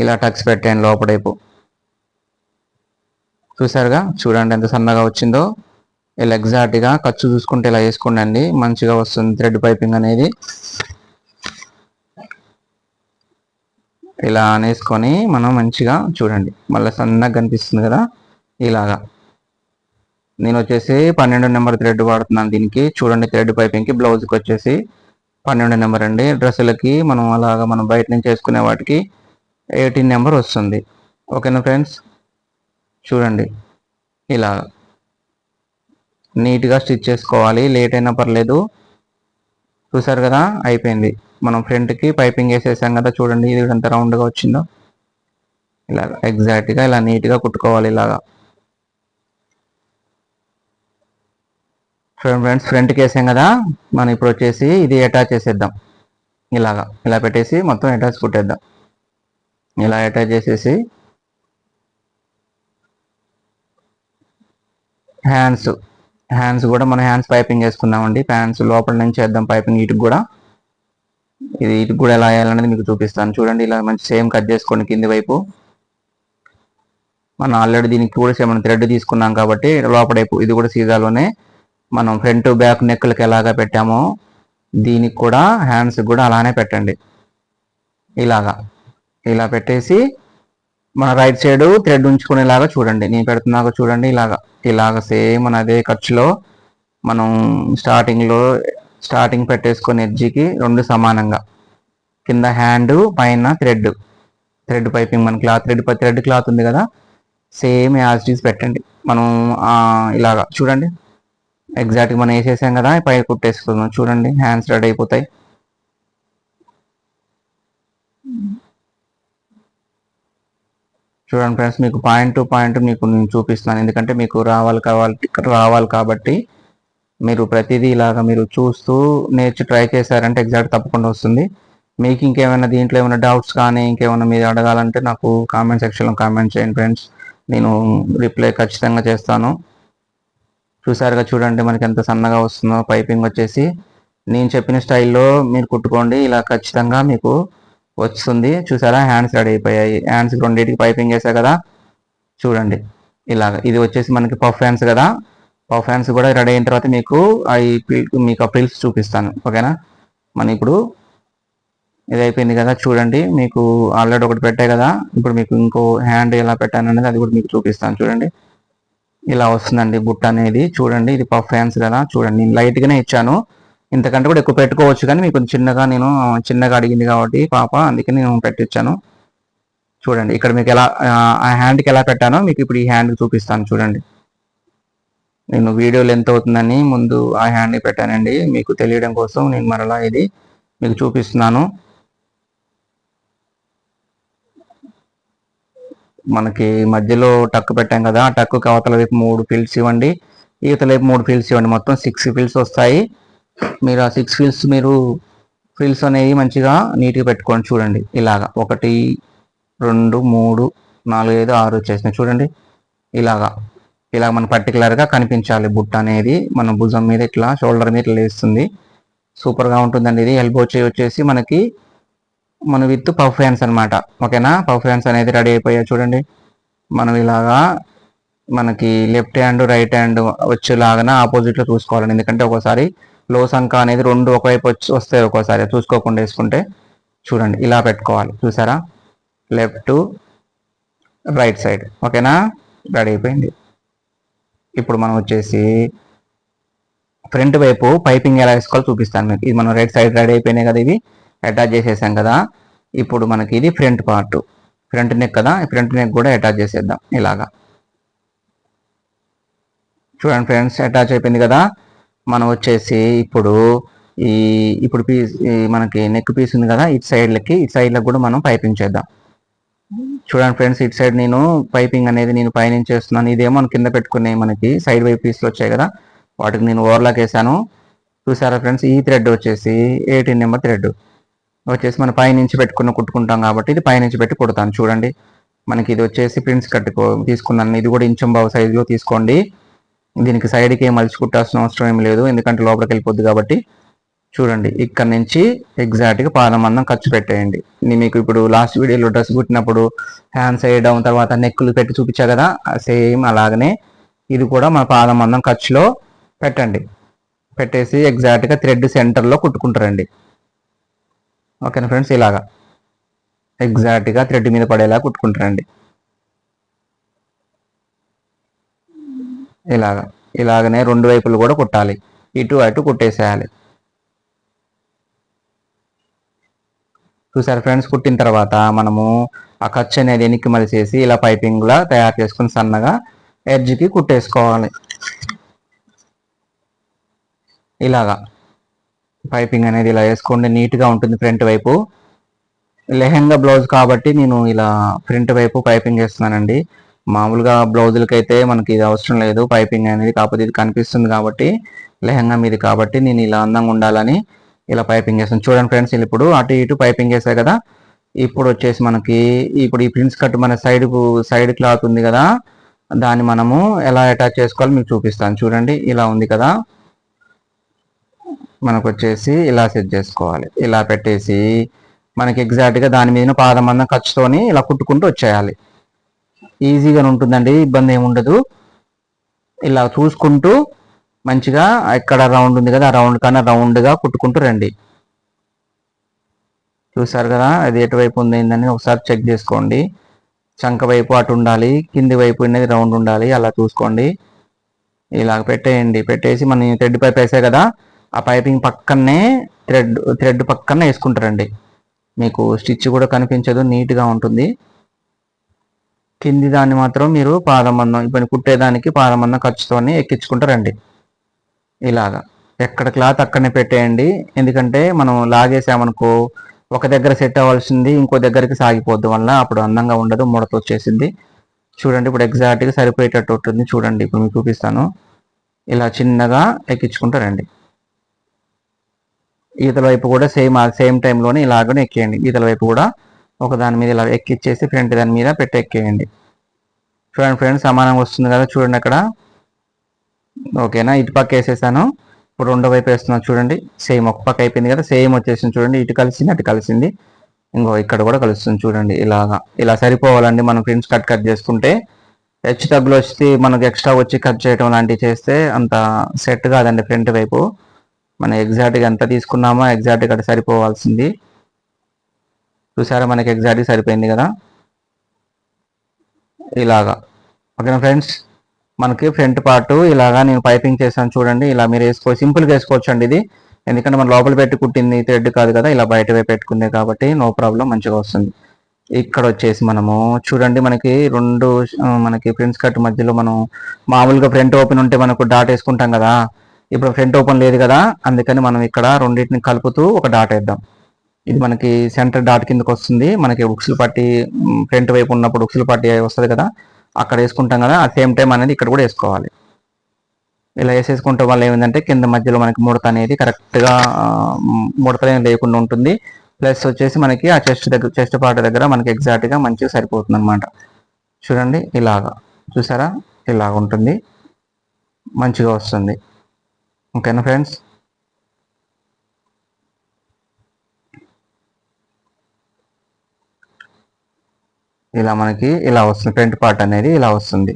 ఇలా టక్స్ పెట్టండి లోపడైపు. చూసారుగా, చూడండి ఎంత సన్నగా వచ్చిందో. ఇలా ఎగ్జాక్ట్గా ఖర్చు చూసుకుంటే ఇలా వేసుకోండి, మంచిగా వస్తుంది థ్రెడ్ పైపింగ్ అనేది. ఇలా అనేసుకొని మనం మంచిగా చూడండి, మళ్ళీ సన్నగా కనిపిస్తుంది కదా. ఇలాగా నేను వచ్చేసి 12 నెంబర్ థ్రెడ్ వాడుతున్నాను దీనికి. చూడండి, థ్రెడ్ పైపింగ్కి బ్లౌజ్కి వచ్చేసి 12 నెంబర్ అండి. డ్రెస్సులకి మనం బయట నుంచి వేసుకునే వాటికి 18 నెంబర్ వస్తుంది. ఓకేనా ఫ్రెండ్స్, చూడండి ఇలా నీట్గా స్టిచ్ చేసుకోవాలి, లేట్ అయినా పర్లేదు. చూసారు కదా, అయిపోయింది. మనం ఫ్రంట్కి పైపింగ్ వేసేసాం కదా, చూడండి ఇది ఎంత రౌండ్గా వచ్చిందో. ఎగ్జాక్ట్గా ఇలా నీట్గా కుట్టుకోవాలి. ఫ్రెండ్స్, ఫ్రంట్కి వేసాం కదా, మనం ఇప్పుడు వచ్చేసి ఇది అటాచ్ చేసేద్దాం. ఇలా పెట్టేసి మొత్తం అటాచ్ కుట్టేద్దాం. ఇలా అటాచ్ చేసేసి హ్యాండ్స్ కూడా మనం హ్యాండ్స్ పైపింగ్ వేసుకుందామండి. ప్యాంట్స్ లోపల నుంచి వేద్దాం పైపింగ్. ఇటుకు కూడా ఎలా వేయాలనేది మీకు చూపిస్తాను. చూడండి, ఇలా మంచి సేమ్ కట్ చేసుకోండి కింది వైపు. మనం ఆల్రెడీ దీనికి కూడా సేమ్ థ్రెడ్ తీసుకున్నాం కాబట్టి లోపల వైపు ఇది కూడా సీజాలోనే మనం ఫ్రంట్ బ్యాక్ నెక్లకి ఎలాగా పెట్టామో దీనికి కూడా హ్యాండ్స్ కూడా అలానే పెట్టండి. ఇలా పెట్టేసి మన రైట్ సైడ్ థ్రెడ్ ఉంచుకునేలాగా చూడండి. నేను పెడుతున్నాక చూడండి, ఇలాగ సేమ్ మన అదే ఖర్చులో మనం స్టార్టింగ్ పెట్టేసుకొని ఎడ్జికి 2 సమానంగా కింద హ్యాండ్ పైన థ్రెడ్ పైపింగ్ మన థ్రెడ్ క్లాత్ ఉంది కదా, సేమ్ యాజ్ ఇట్ ఈస్ పెట్టండి. మనం చూడండి, ఎగ్జాక్ట్గా మనం వేసేసాం కదా, పై కుట్టేసుకుందాం. చూడండి, హ్యాండ్స్ రెడీ అయిపోతాయి. చూడండి ఫ్రెండ్స్, మీకు పాయింట్ టు పాయింట్ మీకు నేను చూపిస్తున్నాను, ఎందుకంటే మీకు రావాలి కాబట్టి మీరు ప్రతిదీ మీరు చూస్తూ ట్రై చేశారంటే ఎగ్జాక్ట్ తప్పకుండా వస్తుంది. మీకు ఇంకేమైనా దీంట్లో ఏమైనా డౌట్స్ కానీ ఇంకేమైనా మీరు అడగాలంటే నాకు కామెంట్ సెక్షన్లో కామెంట్ చేయండి ఫ్రెండ్స్, నేను రిప్లై ఖచ్చితంగా చేస్తాను. చూసారుగా, చూడండి మనకి ఎంత సన్నగా వస్తుందో పైపింగ్ వచ్చేసి. నేను చెప్పిన స్టైల్లో మీరు కుట్టుకోండి, ఇలా ఖచ్చితంగా మీకు వస్తుంది. చూసారా, హ్యాండ్స్ రెడీ అయిపోయాయి. హ్యాండ్స్ రెండింటికి పైపింగ్ వేసా కదా, చూడండి ఇది వచ్చేసి మనకి పఫ్ హ్యాండ్స్ కదా. పఫ్ హ్యాండ్స్ కూడా రెడీ అయిన తర్వాత మీకు మీకు ఆ ప్రిల్స్ చూపిస్తాను. ఓకేనా. మనం ఇప్పుడు ఇది అయిపోయింది కదా, చూడండి మీకు ఆల్రెడీ ఒకటి పెట్టాయి కదా, ఇప్పుడు మీకు ఇంకో హ్యాండ్ ఎలా పెట్టాను అనేది అది కూడా మీకు చూపిస్తాను. చూడండి ఇలా వస్తుందండి బుట్ట అనేది. చూడండి ఇది పఫ్ హ్యాండ్స్ కదా, చూడండి నేను లైట్గానే ఇచ్చాను, ఇంతకంటే కూడా ఎక్కువ పెట్టుకోవచ్చు, కానీ మీకు చిన్నగా నేను చిన్నగా అడిగింది కాబట్టి పాప, అందుకే నేను పెట్టించాను. చూడండి ఇక్కడ మీకు ఎలా ఆ హ్యాండ్కి ఎలా పెట్టానో మీకు ఇప్పుడు ఈ హ్యాండ్కి చూపిస్తాను. చూడండి నేను వీడియో లెంత్ అవుతుందని ముందు ఆ హ్యాండ్ని పెట్టానండి, మీకు తెలియడం కోసం నేను మరలా ఇది మీకు చూపిస్తున్నాను. మనకి మధ్యలో టక్ పెట్టాం కదా, ఆ టక్కు అవతల వైపు 3 ఫిల్స్ ఇవ్వండి, ఈతల వైపు 3 ఫిల్స్ ఇవ్వండి, మొత్తం 6 ఫిల్స్ వస్తాయి. మీరు ఆ 6 ఫిల్స్ మీరు ఫిల్స్ అనేవి మంచిగా నీట్గా పెట్టుకోండి. చూడండి ఇలాగా 1 2 3 4 5 6 వచ్చేసినాయి. చూడండి ఇలాగా మన పర్టికులర్గా కనిపించాలి బుట్ట అనేది మన భుజం మీద ఇట్లా షోల్డర్ మీద ఇట్లా లేస్తుంది. సూపర్గా ఉంటుందండి ఇది. ఎల్బో చేయి వచ్చేసి మనకి మన విత్ పఫ్ హ్యాండ్స్ అనమాట. ఓకేనా. పఫ్ హ్యాండ్స్ అనేది రెడీ అయిపోయాయి. చూడండి మనం ఇలాగా మనకి లెఫ్ట్ హ్యాండ్ రైట్ హ్యాండ్ వచ్చేలాగా ఆపోజిట్లో చూసుకోవాలండి, ఎందుకంటే ఒక్కోసారి లో సంఖ అనేది 2 ఒకవైపు వస్తాయి, ఒక్కోసారి చూసుకోకుండా వేసుకుంటే. చూడండి ఇలా పెట్టుకోవాలి, చూసారా, లెఫ్ట్ రైట్ సైడ్. ఓకేనా, రెడీ అయిపోయింది. ఇప్పుడు మనం వచ్చేసి ఫ్రంట్ వైపు పైపింగ్ ఎలా వేసుకోవాలో చూపిస్తాను మీకు. ఇది మనం రైట్ సైడ్ రెడీ అయిపోయినాయి కదా, ఇవి అటాచ్ చేసేసాం కదా. ఇప్పుడు మనకి ఇది ఫ్రంట్ పార్ట్, ఫ్రంట్ నెక్ కదా, ఫ్రంట్ నెక్ కూడా అటాచ్ చేసేద్దాం ఇలాగా. చూడండి ఫ్రెండ్స్ అటాచ్ అయిపోయింది కదా. మనం వచ్చేసి ఇప్పుడు పీస్ మనకి నెక్ పీస్ ఉంది కదా, ఇటు సైడ్లకి కూడా మనం పైపింగ్ చేద్దాం. చూడండి ఫ్రెండ్స్, ఇటు సైడ్ నేను పైపింగ్ అనేది నేను పైనుంచి చేస్తున్నాను. ఇదేమో మనం కింద పెట్టుకునే మనకి సైడ్ వైపు పీస్లు వచ్చాయి కదా, వాటికి నేను ఓవర్లాక్ వేసాను. చూసారా ఫ్రెండ్స్, ఈ థ్రెడ్ వచ్చేసి 18 నెంబర్ థ్రెడ్ వచ్చేసి మనం పైనుంచి కుట్టుకుంటాం కాబట్టి ఇది పైనుంచి పెట్టి కుడతాను. చూడండి మనకి ఇది వచ్చేసి ప్రిన్స్ తీసుకున్నాను. ఇది కూడా ఇంచం బావు సైజులో తీసుకోండి. దీనికి సైడ్కి ఏం మలిచి కుట్టాల్సిన అవసరం ఏం లేదు, ఎందుకంటే లోపలికి వెళ్ళిపోద్ది కాబట్టి. చూడండి ఇక్కడ నుంచి ఎగ్జాక్ట్గా పాదం మందం ఖర్చు పెట్టేయండి. మీకు ఇప్పుడు లాస్ట్ వీడియోలో డ్రెస్ కుట్టినప్పుడు హ్యాండ్స్ వేయడం తర్వాత నెక్కులు పెట్టి చూపించా కదా, సేమ్ అలాగనే ఇది కూడా మన పాదం మందం ఖర్చులో పెట్టండి. పెట్టేసి ఎగ్జాక్ట్గా థ్రెడ్ సెంటర్లో కుట్టుకుంటారండి. ఓకేనా ఫ్రెండ్స్, ఇలాగా ఎగ్జాక్ట్గా థ్రెడ్ మీద పడేలా కుట్టుకుంటారండి. ఇలాగనే 2 వైపులు కూడా కుట్టాలి, ఇటు అటు కుట్టేసేయాలి. చూసారు ఫ్రెండ్స్, కుట్టిన తర్వాత మనము ఆ ఖర్చు అనేది వెనక్కి మలిసేసి ఇలా పైపింగ్లా తయారు చేసుకుని సన్నగా ఎడ్జ్కి కుట్టేసుకోవాలి. ఇలాగా పైపింగ్ అనేది ఇలా వేసుకోండి, నీట్గా ఉంటుంది. ఫ్రంట్ వైపు లెహెంగా బ్లౌజ్ కాబట్టి నేను ఇలా ఫ్రంట్ వైపు పైపింగ్ వేస్తున్నానండి. మామూలుగా బ్లౌజులకి అయితే మనకి ఇది అవసరం లేదు పైపింగ్ అనేది, కాకపోతే ఇది కనిపిస్తుంది కాబట్టి లెహంగా మీది కాబట్టి నేను ఇలా అందంగా ఉండాలని ఇలా పైపింగ్ వేస్తాను. చూడండి ఫ్రెండ్స్, ఇప్పుడు అటు ఇటు పైపింగ్ వేసాయి కదా. ఇప్పుడు వచ్చేసి మనకి ఇప్పుడు ఈ ప్రిన్స్ కట్ మన సైడ్ క్లాత్ ఉంది కదా, దాన్ని మనము ఎలా అటాచ్ చేసుకోవాలో మీకు చూపిస్తాను. చూడండి ఇలా ఉంది కదా, మనకు వచ్చేసి ఇలా సెట్ చేసుకోవాలి. ఇలా పెట్టేసి మనకి ఎగ్జాక్ట్గా దాని మీద పాదం మందం ఖర్చుతోని ఇలా కుట్టుకుంటూ వచ్చేయాలి. ఈజీగా ఉంటుందండి, ఇబ్బంది ఏమి ఉండదు. ఇలా చూసుకుంటూ మంచిగా ఎక్కడ రౌండ్ ఉంది కదా, ఆ రౌండ్ కన్నా రౌండ్గా కుట్టుకుంటూ రండి. చూసారు కదా, అది ఎటువైపు ఉంది ఏందని ఒకసారి చెక్ చేసుకోండి. చంక వైపు అటు ఉండాలి, కింది వైపు అనేది రౌండ్ ఉండాలి, అలా చూసుకోండి. ఇలా పెట్టేయండి. పెట్టేసి మనం థ్రెడ్ పైప్ వేసాయి కదా, ఆ పైపింగ్ పక్కనే థ్రెడ్ పక్కన వేసుకుంటారండి. మీకు స్టిచ్ కూడా కనిపించదు, నీట్గా ఉంటుంది. కింది దాన్ని మాత్రం మీరు పాదమందం ఇప్పుడు కుట్టేదానికి పాదమందం ఖర్చుతోనే ఎక్కించుకుంటారండి. ఇలాగా ఎక్కడ క్లాత్ అక్కడనే పెట్టేయండి, ఎందుకంటే మనం లాగేసామనుకో ఒక దగ్గర సెట్ అవ్వాల్సింది ఇంకో దగ్గరికి సాగిపోద్ది వల్ల అప్పుడు అందంగా ఉండదు, ముడత వచ్చేసింది. చూడండి ఇప్పుడు ఎగ్జాక్ట్గా సరిపోయేటట్టు ఉంటుంది. చూడండి ఇప్పుడు మీకు చూపిస్తాను. ఇలా చిన్నగా ఎక్కించుకుంటారండి. ఈతల వైపు కూడా సేమ్ టైంలోనే ఇలాగనే ఎక్కేయండి. ఈతల వైపు కూడా ఒక దాని మీద ఇలా ఎక్కిచ్చేసి ఫ్రంట్ దాని మీద పెట్టి ఎక్కేయండి. చూడండి ఫ్రెండ్స్, సమానంగా వస్తుంది కదా, చూడండి అక్కడ. ఓకేనా, ఇటు పక్క వేసేసాను. ఇప్పుడు రెండో వైపు వేస్తున్నాను. చూడండి సేమ్ ఒక పక్క అయిపోయింది కదా, సేమ్ వచ్చేసింది. చూడండి ఇటు కలిసింది అటు కలిసింది, ఇంకో ఇక్కడ కూడా కలుస్తుంది. చూడండి ఇలా సరిపోవాలండి మనం ఫ్రెండ్స్ కట్ చేసుకుంటే. హెచ్చు తగ్గులు వచ్చి మనకు ఎక్స్ట్రా వచ్చి కట్ చేయడం లాంటివి చేస్తే అంత సెట్ కాదండి ఫ్రంట్ వైపు. మనం ఎగ్జాక్ట్గా ఎంత తీసుకున్నామో ఎగ్జాక్ట్గా అక్కడ సరిపోవాల్సింది. చూసారా మనకి ఎగ్జాక్ట్గా సరిపోయింది కదా ఇలాగా. ఓకేనా ఫ్రెండ్స్, మనకి ఫ్రంట్ పార్ట్ ఇలాగా నేను పైపింగ్ చేశాను చూడండి. ఇలా మీరు సింపుల్గా వేసుకోవచ్చు అండి ఇది, ఎందుకంటే మనం లోపల పెట్టి కుట్టింది థ్రెడ్ కాదు కదా, ఇలా బయట వైపు పెట్టుకుంది కాబట్టి నో ప్రాబ్లం, మంచిగా వస్తుంది. ఇక్కడ వచ్చేసి మనము చూడండి మనకి రెండు మనకి ప్రిన్స్ కట్ మధ్యలో మనం మామూలుగా ఫ్రంట్ ఓపెన్ ఉంటే మనకు డాట్ వేసుకుంటాం కదా, ఇప్పుడు ఫ్రంట్ ఓపెన్ లేదు కదా, అందుకని మనం ఇక్కడ రెండింటిని కలుపుతూ ఒక డాట్ వేద్దాం. ఇది మనకి సెంటర్ డాట్ కిందకి వస్తుంది. మనకి ఉక్సులు పట్టి ఫ్రంట్ వైపు ఉన్నప్పుడు ఉక్సులు పట్టి వస్తుంది కదా, అక్కడ వేసుకుంటాం కదా, ఆ సేమ్ టైం అనేది ఇక్కడ కూడా వేసుకోవాలి. ఇలా వేసేసుకుంటే వల్ల ఏమిందంటే కింద మధ్యలో మనకి ముడత అనేది కరెక్ట్గా ముడత లేకుండా ఉంటుంది. ప్లస్ వచ్చేసి మనకి ఆ చెస్ట్ పార్ట్ దగ్గర మనకి ఎగ్జాక్ట్గా మంచిగా సరిపోతుంది అనమాట. చూడండి ఇలాగా, చూసారా ఇలాగ ఉంటుంది, మంచిగా వస్తుంది. ఓకేనా ఫ్రెండ్స్, ఇలా మనకి ఇలా వస్తుంది ఫ్రంట్ పార్ట్ అనేది ఇలా వస్తుంది.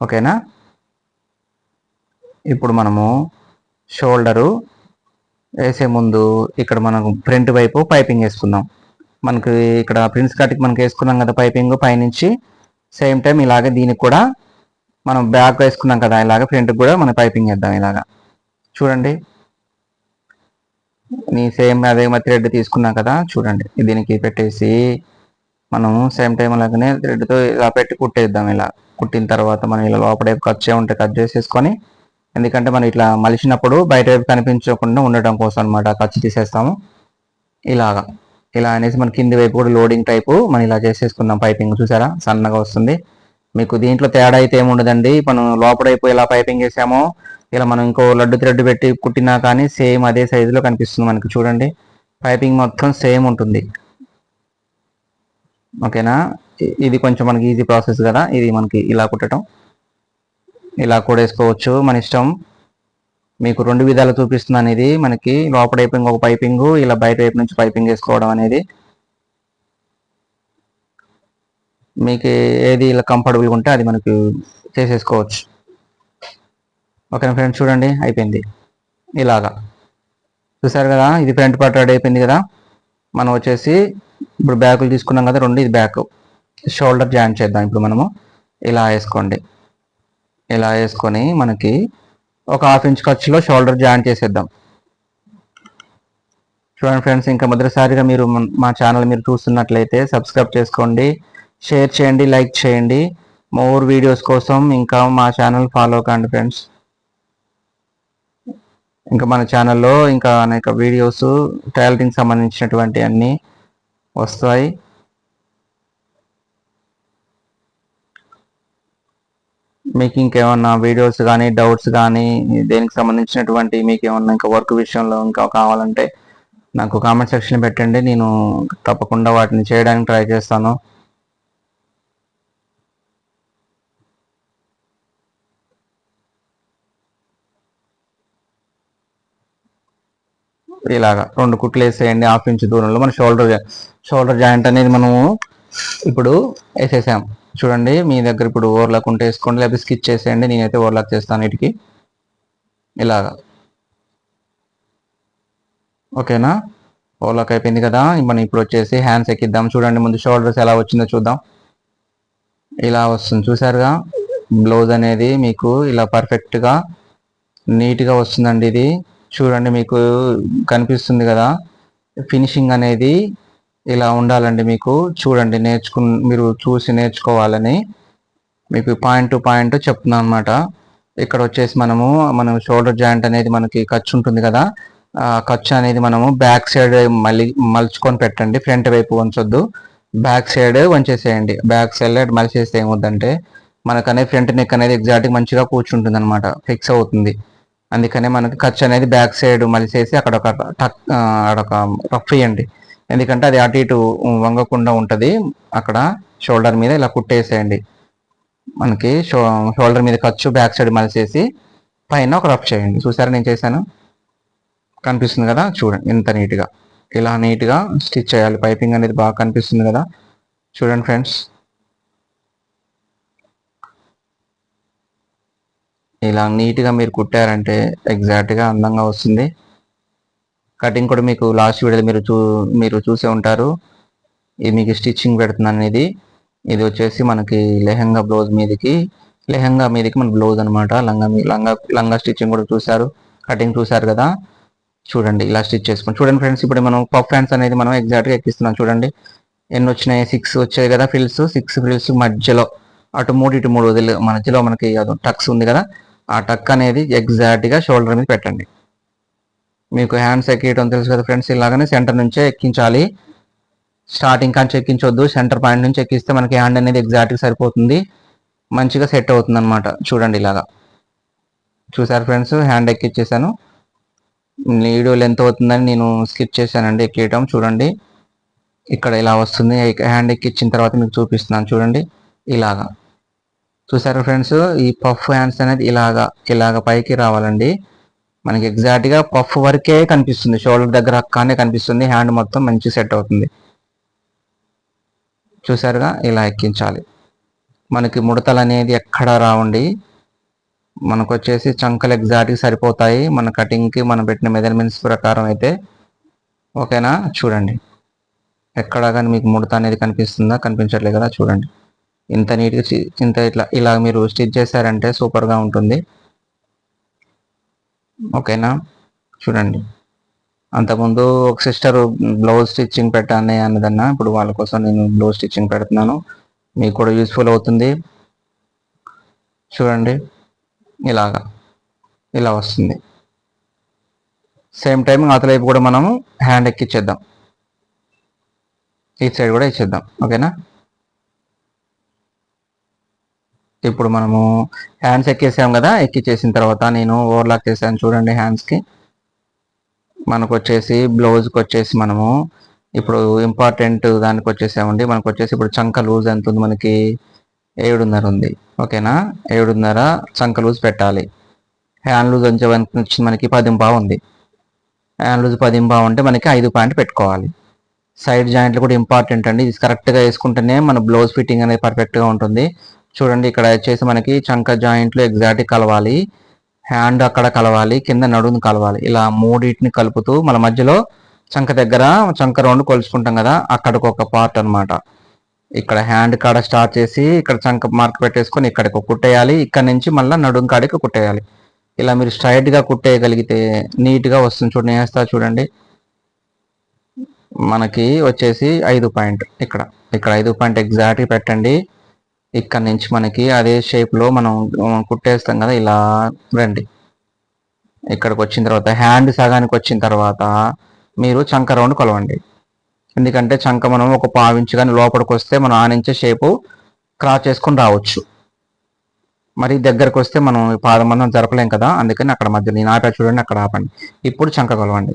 ఓకేనా, ఇప్పుడు మనము షోల్డరు వేసే ముందు ఇక్కడ మనం ఫ్రంట్ వైపు పైపింగ్ వేసుకుందాం. మనకి ఇక్కడ ప్రిన్స్ కట్కి మనకి వేసుకున్నాం కదా పైపింగ్ పైనుంచి, సేమ్ టైం ఇలాగే దీనికి కూడా మనం బ్యాక్ వేసుకున్నాం కదా, ఇలాగ ఫ్రంట్కి కూడా మనం పైపింగ్ వేద్దాం. ఇలాగా చూడండి, సేమ్ అదే థ్రెడ్ తీసుకున్నాం కదా, చూడండి దీనికి పెట్టేసి మనం సేమ్ టైం అలాగనే థ్రెడ్తో ఇలా పెట్టి కుట్టేద్దాం. ఇలా కుట్టిన తర్వాత మనం ఇలా లోపల కట్ ఉంటే కట్ చేసేసుకొని, ఎందుకంటే మనం ఇట్లా మలిచినప్పుడు బయట వైపు కనిపించకుండా ఉండటం కోసం అనమాట ఖర్చు తీసేస్తాము. ఇలాగా ఇలా అనేసి మన కింది వైపు కూడా లోడింగ్ టైపు మనం ఇలా చేసేసుకుందాం. పైపింగ్ చూసారా సన్నగా వస్తుంది. మీకు దీంట్లో తేడా అయితే ఏముండదండి, మనం లోపల వైపు ఎలా పైపింగ్ వేసామో ఇలా మనం ఇంకో లడ్డు థ్రెడ్ పెట్టి కుట్టినా కానీ సేమ్ అదే సైజులో కనిపిస్తుంది మనకి. చూడండి పైపింగ్ మొత్తం సేమ్ ఉంటుంది. ఓకేనా, ఇది కొంచెం మనకి ఈజీ ప్రాసెస్ కదా, ఇది మనకి ఇలా కుట్టడం. ఇలా కూడా వేసుకోవచ్చు మన ఇష్టం. మీకు రెండు విధాలు చూపిస్తున్నాను. ఇది మనకి లోపల వైపు ఇంకొక పైపింగ్, ఇలా బయట వైపు నుంచి పైపింగ్ వేసుకోవడం అనేది మీకు ఏది ఇలా కంఫర్టబుల్గా ఉంటే అది మనకి చేసేసుకోవచ్చు. ఓకేనా ఫ్రెండ్స్, చూడండి అయిపోయింది ఇలాగా. చూసారు కదా, ఇది ఫ్రంట్ పార్ట్ రెడీ అయిపోయింది కదా. మనం వచ్చేసి ఇప్పుడు బ్యాకులు తీసుకున్నాం కదా రెండు, ఇది బ్యాక్. షోల్డర్ జాయిన్ చేద్దాం. ఇప్పుడు మనము ఇలా వేసుకోండి. ఇలా వేసుకొని మనకి ఒక 1/2 ఇంచ్ ఖర్చులో షోల్డర్ జాయిన్ చేసేద్దాం. చూడండి ఫ్రెండ్స్, ఇంకా మొదటిసారిగా మీరు మా ఛానల్ మీరు చూస్తున్నట్లయితే సబ్స్క్రైబ్ చేసుకోండి, షేర్ చేయండి, లైక్ చేయండి. మోర్ వీడియోస్ కోసం ఇంకా మా ఛానల్ ఫాలో కండి ఫ్రెండ్స్. ఇంకా మన ఛానల్లో ఇంకా అనేక వీడియోస్ టైలరింగ్ సంబంధించినటువంటి అన్నీ వస్తాయి. మీకు ఇంకేమన్నా వీడియోస్ కానీ డౌట్స్ కానీ దేనికి సంబంధించినటువంటి మీకు ఏమన్నా ఇంకా వర్క్ విషయంలో ఇంకా కావాలంటే నాకు కామెంట్ సెక్షన్ పెట్టండి, నేను తప్పకుండా వాటిని చేయడానికి ట్రై చేస్తాను. ఇలాగా 2 కుట్లు వేసేయండి 1/2 ఇంచ్ దూరంలో. మన షోల్డర్ జాయింట్ అనేది మనము ఇప్పుడు వేసేసాం. చూడండి మీ దగ్గర ఇప్పుడు ఓవర్లాక్ ఉంటే వేసుకోండి, లేకపోతే స్కిచ్ చేసేయండి. నేనైతే ఓవర్లాక్ చేస్తాను వీటికి ఇలాగా. ఓకేనా, ఓవర్లాక్ అయిపోయింది కదా. మనం ఇప్పుడు వచ్చేసి హ్యాండ్స్ ఎక్కిద్దాం. చూడండి ముందు షోల్డర్స్ ఎలా వచ్చిందో చూద్దాం. ఇలా వస్తుంది చూసారుగా. బ్లౌజ్ అనేది మీకు ఇలా పర్ఫెక్ట్గా నీట్గా వస్తుందండి. ఇది చూడండి మీకు కనిపిస్తుంది కదా, ఫినిషింగ్ అనేది ఇలా ఉండాలండి. మీకు చూడండి మీరు చూసి నేర్చుకోవాలని మీకు పాయింట్ టు పాయింట్ చెప్తున్నాను అనమాట. ఇక్కడ వచ్చేసి మనం షోల్డర్ జాయింట్ అనేది మనకి ఖర్చు ఉంటుంది కదా, ఆ ఖర్చు అనేది మనము బ్యాక్ సైడ్ మలుచుకొని పెట్టండి. ఫ్రంట్ వైపు వంచొద్దు, బ్యాక్ సైడ్ వంచేసేయండి. బ్యాక్ సైడ్ మలిచేస్తే ఏమవుద్దంటే మనకనేది ఫ్రంట్ నెక్ అనేది ఎగ్జాక్ట్గా మంచిగా కూర్చుంటుంది అనమాట, ఫిక్స్ అవుతుంది. అందుకనే మనకి ఖర్చు అనేది బ్యాక్ సైడ్ మలిసేసి అక్కడ ఒక రఫ్ ఇవ్వండి, ఎందుకంటే అది అటు ఇటు వంగకుండా ఉంటుంది. అక్కడ షోల్డర్ మీద ఇలా కుట్టేసేయండి. మనకి షోల్డర్ మీద ఖర్చు బ్యాక్ సైడ్ మలిసేసి పైన ఒక రఫ్ చేయండి. చూసారా నేను చేశాను, కనిపిస్తుంది కదా. చూడండి ఇంత నీట్గా ఇలా నీట్గా స్టిచ్ చేయాలి. పైపింగ్ అనేది బాగా కనిపిస్తుంది కదా. చూడండి ఫ్రెండ్స్, ఇలా నీట్గా మీరు కుట్టారంటే ఎగ్జాక్ట్గా అందంగా వస్తుంది. కటింగ్ కూడా మీకు లాస్ట్ వీడియో మీరు చూసే ఉంటారు. ఇది మీకు స్టిచ్చింగ్ పెడుతున్నాను అనేది. ఇది వచ్చేసి మనకి లెహంగా మీదకి మన బ్లౌజ్ అనమాట. లంగా స్టిచ్చింగ్ కూడా చూసారు, కటింగ్ చూసారు కదా. చూడండి ఇలా స్టిచ్ చేసుకోండి. చూడండి ఫ్రెండ్స్, ఇప్పుడు మనం పఫ్ హ్యాండ్స్ అనేది మనం ఎగ్జాక్ట్గా ఎక్కిస్తున్నాం. చూడండి ఎన్ని వచ్చినాయి, 6 వచ్చాయి కదా ఫిల్స్. 6 ఫిల్స్ మధ్యలో అటు 3 ఇటు 3 వదిలి మధ్యలో మనకి టక్స్ ఉంది కదా, ఆ టక్ అనేది ఎగ్జాక్ట్గా షోల్డర్ మీద పెట్టండి. మీకు హ్యాండ్స్ ఎక్కియటం తెలుసు కదా ఫ్రెండ్స్, ఇలాగనే సెంటర్ నుంచే ఎక్కించాలి. స్టార్టింగ్ కానీ ఎక్కించొద్దు, సెంటర్ పాయింట్ నుంచి ఎక్కిస్తే మనకి హ్యాండ్ అనేది ఎగ్జాక్ట్గా సరిపోతుంది, మంచిగా సెట్ అవుతుంది అనమాట. చూడండి ఇలాగా. చూసారు ఫ్రెండ్స్, హ్యాండ్ ఎక్కిచ్చేసాను. వీడియో లెంత్ అవుతుందని నేను స్కిప్ చేశానండి ఎక్కియటం. చూడండి ఇక్కడ ఇలా వస్తుంది. హ్యాండ్ ఎక్కిచ్చిన తర్వాత మీకు చూపిస్తున్నాను. చూడండి ఇలాగా. చూసారు ఫ్రెండ్స్, ఈ పఫ్ హ్యాండ్స్ అనేది ఇలాగా పైకి రావాలండి. మనకి ఎగ్జాక్ట్గా పఫ్ వరకే కనిపిస్తుంది, షోల్డర్ దగ్గర కానీ కనిపిస్తుంది. హ్యాండ్ మొత్తం మంచి సెట్ అవుతుంది. చూసారుగా, ఇలా ఎక్కించాలి. మనకి ముడతలు అనేది ఎక్కడ రావండి. మనకు వచ్చేసి చంకలు ఎగ్జాక్ట్గా సరిపోతాయి మన కటింగ్కి మనం పెట్టిన మెజర్మెంట్స్ ప్రకారం అయితే. ఓకేనా. చూడండి ఎక్కడ కానీ మీకు ముడత అనేది కనిపిస్తుందా, కనిపించట్లేదు కదా. చూడండి ఇంత నీట్గా ఇలా మీరు స్టిచ్ చేశారంటే సూపర్గా ఉంటుంది. ఓకేనా. చూడండి అంతకుముందు ఒక సిస్టర్ బ్లౌజ్ స్టిచ్చింగ్ పెట్టాను అన్నదన్నా, ఇప్పుడు వాళ్ళ కోసం నేను బ్లౌజ్ స్టిచ్చింగ్ పెడుతున్నాను, మీకు కూడా యూస్ఫుల్ అవుతుంది. చూడండి ఇలా వస్తుంది. సేమ్ టైం అవతల వైపు కూడా మనము హ్యాండ్ ఎక్కిచ్చేద్దాం, ఈ సైడ్ కూడా ఇచ్చేద్దాం. ఓకేనా. ఇప్పుడు మనము హ్యాండ్స్ ఎక్కేసాం కదా, ఎక్కిచ్చేసిన తర్వాత నేను ఓవర్లాక్ చేశాను. చూడండి హ్యాండ్స్కి మనకు వచ్చేసి బ్లౌజ్కి వచ్చేసి మనము ఇప్పుడు ఇంపార్టెంట్ దానికి వచ్చేసామండి. మనకు వచ్చేసి ఇప్పుడు చంక లూజ్ ఎంత ఉంది, మనకి 7.5 ఉంది. ఓకేనా. 7.5 చంక లూజ్ పెట్టాలి. హ్యాండ్ లూజ్ వచ్చి మనకి 10.5 ఉంది. హ్యాండ్ లూజ్ 10.5 అంటే మనకి 5 పాయింట్ పెట్టుకోవాలి. సైడ్ జాయింట్లు కూడా ఇంపార్టెంట్ అండి. ఇది కరెక్ట్గా వేసుకుంటేనే మన బ్లౌజ్ ఫిట్టింగ్ అనేది పర్ఫెక్ట్గా ఉంటుంది. చూడండి ఇక్కడ వచ్చేసి మనకి చంక జాయింట్లు ఎగ్జాక్ట్గా కలవాలి, హ్యాండ్ అక్కడ కలవాలి, కింద నడుము కలవాలి. ఇలా మూడింటిని కలుపుతూ మన మధ్యలో చంక దగ్గర చంక రౌండ్ కొలుచుకుంటాం కదా, అక్కడికి ఒక పార్ట్ అనమాట. ఇక్కడ హ్యాండ్ కాడ స్టార్ట్ చేసి ఇక్కడ చంక మార్క్ పెట్టేసుకొని ఇక్కడికి కుట్టేయాలి. ఇక్కడ నుంచి మళ్ళీ నడుము కాడికి కుట్టేయాలి. ఇలా మీరు స్ట్రైట్గా కుట్టేయగలిగితే నీట్గా వస్తుంది. చూడండి వేస్తా చూడండి. మనకి వచ్చేసి 5 పాయింట్ ఇక్కడ 5 పాయింట్ ఎగ్జాక్ట్గా పెట్టండి. ఇక్కడ నుంచి మనకి అదే షేప్లో మనం కుట్టేస్తాం కదా, ఇలా రండి. ఇక్కడికి వచ్చిన తర్వాత హ్యాండ్ సగానికి వచ్చిన తర్వాత మీరు చంక రౌండ్ కొలవండి. ఎందుకంటే చంక మనం ఒక 1/4 ఇంచు కానీ లోపలికి వస్తే మనం ఆ నుంచే షేపు క్రాస్ చేసుకొని రావచ్చు. మరి దగ్గరకు వస్తే మనం పాదమందం జరపలేం కదా, అందుకని అక్కడ మధ్య నేను ఆపా చూడండి, అక్కడ ఆపండి. ఇప్పుడు చంక కొలవండి.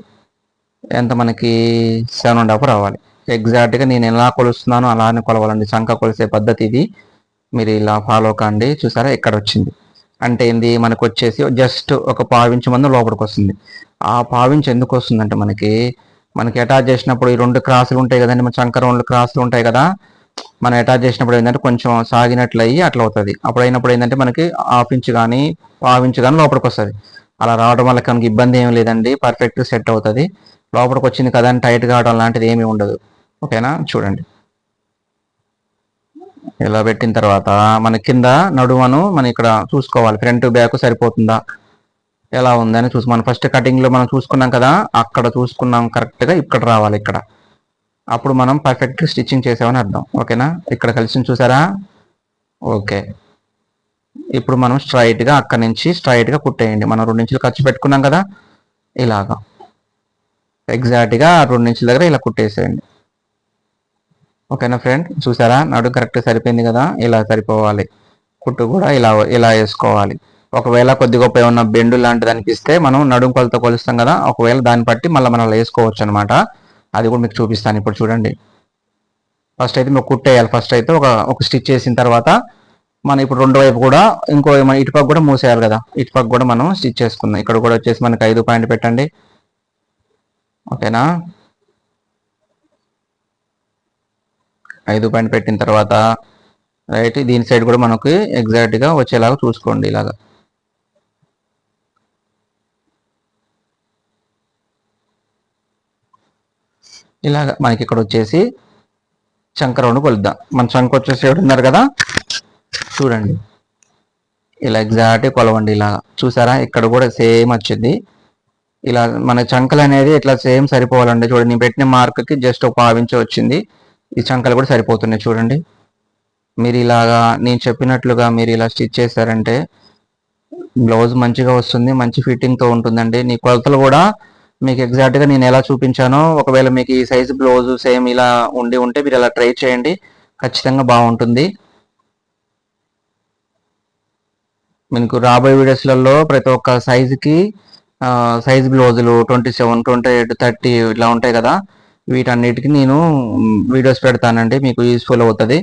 ఎంత మనకి 7.5 రావాలి. ఎగ్జాక్ట్గా నేను ఎలా కొలుస్తున్నానో అలానే కొలవాలండి. చంక కొలిసే పద్ధతి ఇది, మీరు ఇలా ఫాలో కండి. చూసారా ఇక్కడ వచ్చింది అంటే ఏంది, మనకు వచ్చేసి జస్ట్ ఒక 1/4 ఇంచు మంది లోపలికి వస్తుంది. ఆ 1/4 ఇంచు ఎందుకు వస్తుందంటే మనకి అటాచ్ చేసినప్పుడు ఈ 2 క్రాసులు ఉంటాయి కదండి, మన చంక 2 క్రాసులు ఉంటాయి కదా, మనం అటాచ్ చేసినప్పుడు ఏంటంటే కొంచెం సాగినట్లు అయ్యి అట్లా అవుతుంది. అప్పుడు అయినప్పుడు ఏంటంటే మనకి 1/2 ఇంచు కానీ 1/4 ఇంచు కానీ లోపలికి వస్తుంది. అలా రావడం వల్ల మనకి ఇబ్బంది ఏమి లేదండి, పర్ఫెక్ట్ సెట్ అవుతుంది. లోపలికి వచ్చింది కదా అని టైట్ కావడం లాంటిది ఏమీ ఉండదు. ఓకేనా. చూడండి ఇలా పెట్టిన తర్వాత మన కింద నడుమను మనం ఇక్కడ చూసుకోవాలి, ఫ్రంట్ బ్యాక్ సరిపోతుందా ఎలా ఉందని చూసి మనం ఫస్ట్ కటింగ్లో మనం చూసుకున్నాం కదా, అక్కడ చూసుకున్నాం కరెక్ట్గా ఇక్కడ రావాలి. ఇక్కడ అప్పుడు మనం పర్ఫెక్ట్ స్టిచ్చింగ్ చేసామని అర్థం. ఓకేనా. ఇక్కడ కలిసి చూసారా. ఓకే. ఇప్పుడు మనం స్ట్రైట్గా అక్కడ నుంచి స్ట్రైట్గా కుట్టేయండి. మనం 2 ఇంచులు ఖర్చు పెట్టుకున్నాం కదా, ఇలాగా ఎగ్జాక్ట్గా 2 ఇంచుల దగ్గర ఇలా కుట్టేసేయండి. ఓకేనా ఫ్రెండ్. చూసారా నడు కరెక్ట్ సరిపోయింది కదా, ఇలా సరిపోవాలి. కుట్టు కూడా ఇలా వేసుకోవాలి. ఒకవేళ కొద్ది గొప్ప ఏమన్నా బెండు లాంటిది అనిపిస్తే మనం నడుము కొలతో కొలుస్తాం కదా, ఒకవేళ దాన్ని బట్టి మళ్ళీ మనం వేసుకోవచ్చు అనమాట. అది కూడా మీకు చూపిస్తాను. ఇప్పుడు చూడండి, ఫస్ట్ అయితే మీకు కుట్టేయాలి. ఫస్ట్ అయితే ఒక స్టిచ్ చేసిన తర్వాత మనం ఇప్పుడు రెండో వైపు కూడా ఇటుపక్క కూడా మూసేయాలి కదా, ఇటుపక్క కూడా మనం స్టిచ్ చేసుకుందాం. ఇక్కడ కూడా వచ్చేసి మనకి 5 పాయింట్ పెట్టండి. ఓకేనా. 5 పాయింట్ పెట్టిన తర్వాత రైట్ దీని సైడ్ కూడా మనకి ఎగ్జాక్ట్గా వచ్చేలాగా చూసుకోండి. ఇలాగా ఇలాగ మనకి ఇక్కడ వచ్చేసి చంక రౌండ్ కొలుద్దాం. మన చంక వచ్చేసి ఉన్నారు కదా, చూడండి ఇలా ఎగ్జాక్ట్గా కొలవండి. ఇలా చూసారా, ఇక్కడ కూడా సేమ్ వచ్చింది. ఇలా మన చంకలు అనేది ఇట్లా సేమ్ సరిపోవాలండి. చూడండి నేను పెట్టిన మార్క్కి జస్ట్ ఒక 1/2 ఇంచ్ వచ్చింది. ఈ చంకలు కూడా సరిపోతున్నాయి చూడండి. మీరు ఇలాగా నేను చెప్పినట్లుగా మీరు ఇలా స్టిచ్ చేశారంటే బ్లౌజ్ మంచిగా వస్తుంది, మంచి ఫిట్టింగ్తో ఉంటుందండి. నీ కొలతలు కూడా మీకు ఎగ్జాక్ట్గా నేను ఎలా చూపించానో, ఒకవేళ మీకు ఈ సైజు బ్లౌజ్ సేమ్ ఇలా ఉంటే మీరు ఇలా ట్రై చేయండి, ఖచ్చితంగా బాగుంటుంది. మీకు రాబోయే వీడియోస్లలో ప్రతి ఒక్క సైజుకి సైజ్ బ్లౌజులు 27, 28, 30 ఇట్లా ఉంటాయి కదా, వీటన్నిటికీ నేను వీడియోస్ పెడతానండి. మీకు యూస్ఫుల్ అవుతుంది.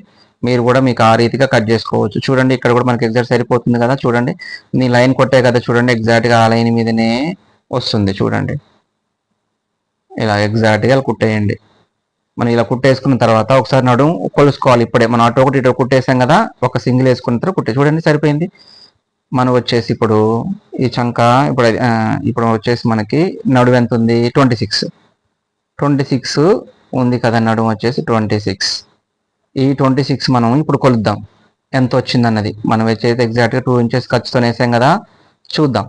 మీరు కూడా మీకు ఆ రీతిగా కట్ చేసుకోవచ్చు. చూడండి ఇక్కడ కూడా మనకి ఎగ్జాక్ట్ సరిపోతుంది కదా. చూడండి నీ లైన్ కొట్టే కదా, చూడండి ఎగ్జాక్ట్గా ఆ లైన్ మీదనే వస్తుంది. చూడండి ఇలా ఎగ్జాక్ట్గా ఇలా కుట్టేయండి. మనం ఇలా కుట్టేసుకున్న తర్వాత ఒకసారి నడుము కొలుసుకోవాలి. ఇప్పుడే మనం అటు ఒకటి ఇటు కుట్టేసాం కదా, ఒక సింగిల్ వేసుకున్న తర్వాత కుట్టే. చూడండి సరిపోయింది. మనం వచ్చేసి ఇప్పుడు ఈ చంక ఇప్పుడు వచ్చేసి మనకి నడుము ఎంత ఉంది, 26 ఉంది కదా. నడుము వచ్చేసి 26. ఈ 26 మనం ఇప్పుడు కొలుద్దాం ఎంత వచ్చింది అన్నది. మనం వచ్చేసి ఎగ్జాక్ట్గా 2 ఇంచెస్ ఖర్చుతో వేసాం కదా, చూద్దాం.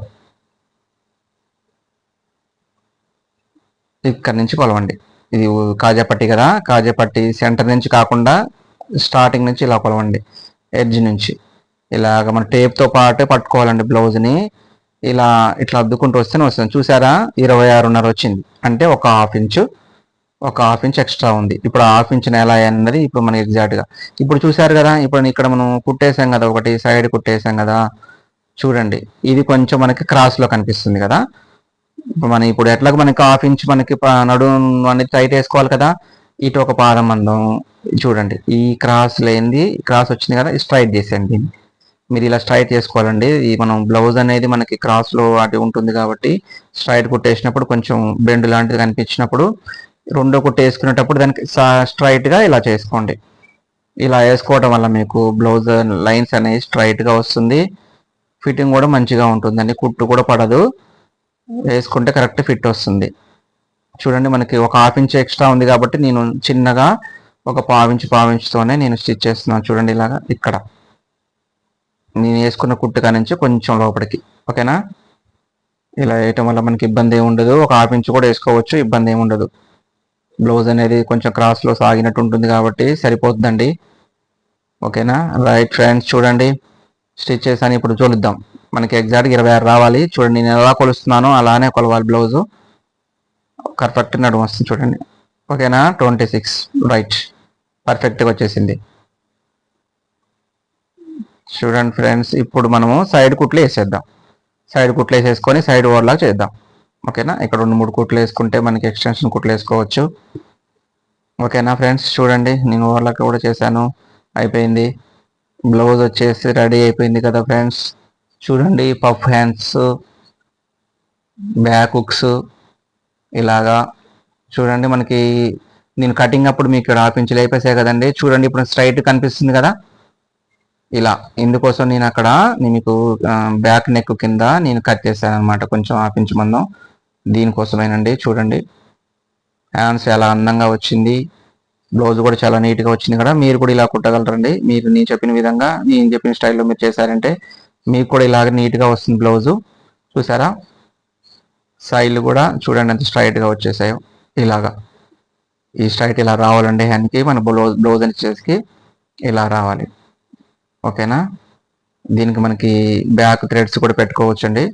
ఇక్కడ నుంచి కొలవండి. ఇది కాజాపట్టి కదా, కాజాపట్టి సెంటర్ నుంచి కాకుండా స్టార్టింగ్ నుంచి ఇలా కొలవండి, ఎడ్జ్ నుంచి. ఇలాగ మన టేప్తో పాటే పట్టుకోవాలండి బ్లౌజ్ని. ఇలా ఇట్లా అద్దుకుంటూ వస్తేనే వస్తుంది. చూసారా 26.5 వచ్చింది, అంటే ఒక హాఫ్ ఇంచ్ ఎక్స్ట్రా ఉంది. ఇప్పుడు హాఫ్ ఇంచ్ ఎలా అన్నది ఇప్పుడు మనకి ఎగ్జాక్ట్గా ఇప్పుడు చూసారు కదా. ఇప్పుడు ఇక్కడ మనం కుట్టేసాం కదా, ఒకటి సైడ్ కుట్టేసాం కదా. చూడండి ఇది కొంచెం మనకి క్రాస్లో కనిపిస్తుంది కదా. ఇప్పుడు ఎట్లాగ మనకి హాఫ్ ఇంచ్ మనకి నడుము అనేది టైట్ వేసుకోవాలి కదా. ఇటు ఒక పాదం మందం చూడండి, ఈ క్రాస్ లేనిది క్రాస్ వచ్చింది కదా, స్ట్రైట్ చేసేయండి దీన్ని. మీరు ఇలా స్ట్రైట్ చేసుకోవాలండి. ఈ మనం బ్లౌజ్ అనేది మనకి క్రాస్లో అటు ఉంటుంది కాబట్టి స్ట్రైట్ కుట్టేసినప్పుడు కొంచెం బెండ్ లాంటిది కనిపించినప్పుడు రెండో కుట్టు వేసుకునేటప్పుడు దానికి స్ట్రైట్గా ఇలా చేసుకోండి. ఇలా వేసుకోవడం వల్ల మీకు బ్లౌజ్ లైన్స్ అనేవి స్ట్రైట్గా వస్తుంది, ఫిట్టింగ్ కూడా మంచిగా ఉంటుందండి, కుట్టు కూడా పడదు, వేసుకుంటే కరెక్ట్ ఫిట్ వస్తుంది. చూడండి మనకి ఒక హాఫ్ ఇంచ్ ఎక్స్ట్రా ఉంది కాబట్టి నేను చిన్నగా ఒక పావు ఇంచుతోనే నేను స్టిచ్ చేస్తున్నాను. చూడండి ఇలాగా ఇక్కడ నేను వేసుకున్న కుట్టుగా నుంచి కొంచెం లోపలికి, ఓకేనా. ఇలా వేయటం వల్ల మనకి ఇబ్బంది ఏమి ఉండదు. ఒక హాఫ్ ఇంచ్ కూడా వేసుకోవచ్చు, ఇబ్బంది ఏమి ఉండదు. బ్లౌజ్ అనేది కొంచెం క్రాస్లో సాగినట్టు ఉంటుంది కాబట్టి సరిపోతుందండి, ఓకేనా. రైట్ ఫ్రెండ్స్, చూడండి స్టిచ్ చేసాను. ఇప్పుడు చూద్దాం. మనకి ఎగ్జాక్ట్గా 26 రావాలి. చూడండి నేను ఎలా కొలుస్తున్నానో అలానే కొలవాలి. బ్లౌజు పర్ఫెక్ట్ నడుము వస్తుంది చూడండి, ఓకేనా. 26 రైట్, పర్ఫెక్ట్గా వచ్చేసింది. చూడండి ఫ్రెండ్స్, ఇప్పుడు మనము సైడ్ కుట్లు వేసేద్దాం. సైడ్ కుట్లు వేసేసుకొని సైడ్ ఓవర్లాగా చేద్దాం, ఓకేనా. ఇక్కడ 2-3 కుట్లు వేసుకుంటే మనకి ఎక్స్టెన్షన్ కుట్లు వేసుకోవచ్చు, ఓకేనా ఫ్రెండ్స్. చూడండి నేను ఓవర్లాక్ కూడా చేశాను, అయిపోయింది. బ్లౌజ్ వచ్చేసి రెడీ అయిపోయింది కదా ఫ్రెండ్స్. చూడండి పఫ్ హ్యాండ్స్, బ్యాక్ హుక్స్ ఇలాగా. చూడండి మనకి నేను కటింగ్ అప్పుడు మీకు ఇక్కడ హాఫ్ ఇంచ్ లేపేసాయి కదండి. చూడండి ఇప్పుడు స్ట్రైట్ కనిపిస్తుంది కదా. ఇలా ఇందుకోసం నేను అక్కడ మీకు బ్యాక్ నెక్ కింద నేను కట్ చేశాను అనమాట, కొంచెం హాఫ్ ఇంచ్ మందం, దీనికోసమేనండి. చూడండి హ్యాండ్స్ ఎలా అందంగా వచ్చింది, బ్లౌజ్ కూడా చాలా నీట్గా వచ్చింది కదా. మీరు కూడా ఇలా కుట్టగలరండి. మీరు నేను చెప్పిన విధంగా, నేను చెప్పిన స్టైల్లో మీరు చేశారంటే మీకు కూడా ఇలాగ నీట్గా వస్తుంది బ్లౌజు. చూసారా సైడ్లు కూడా చూడండి ఎంత స్ట్రైట్గా వచ్చేసాయో. ఇలాగా ఈ స్ట్రైట్ ఇలా రావాలండి హ్యాండ్కి, మన బ్లౌజ్ వచ్చేసి ఇలా రావాలి, ఓకేనా. దీనికి మనకి బ్యాక్ థ్రెడ్స్ కూడా పెట్టుకోవచ్చండి.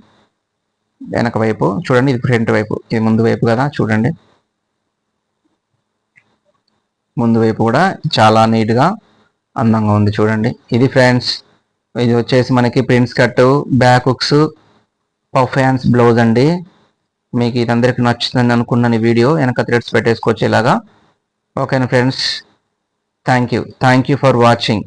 వెనక వైపు చూడండి, ఇది ఫ్రంట్ వైపు, ఇది ముందు వైపు కదా. చూడండి ముందు వైపు కూడా చాలా నీట్గా అందంగా ఉంది. చూడండి ఇది ఫ్రెండ్స్, ఇది వచ్చేసి మనకి prince cut, back hooks, puff hands blouse అండి. మీకు ఇది అందరికి నచ్చుతుందని అనుకున్నాను ఈ వీడియో. వెనక థ్రెడ్స్ పెట్టేసుకోవచ్చు ఇలాగా, ఓకేనా friends. Thank you for watching.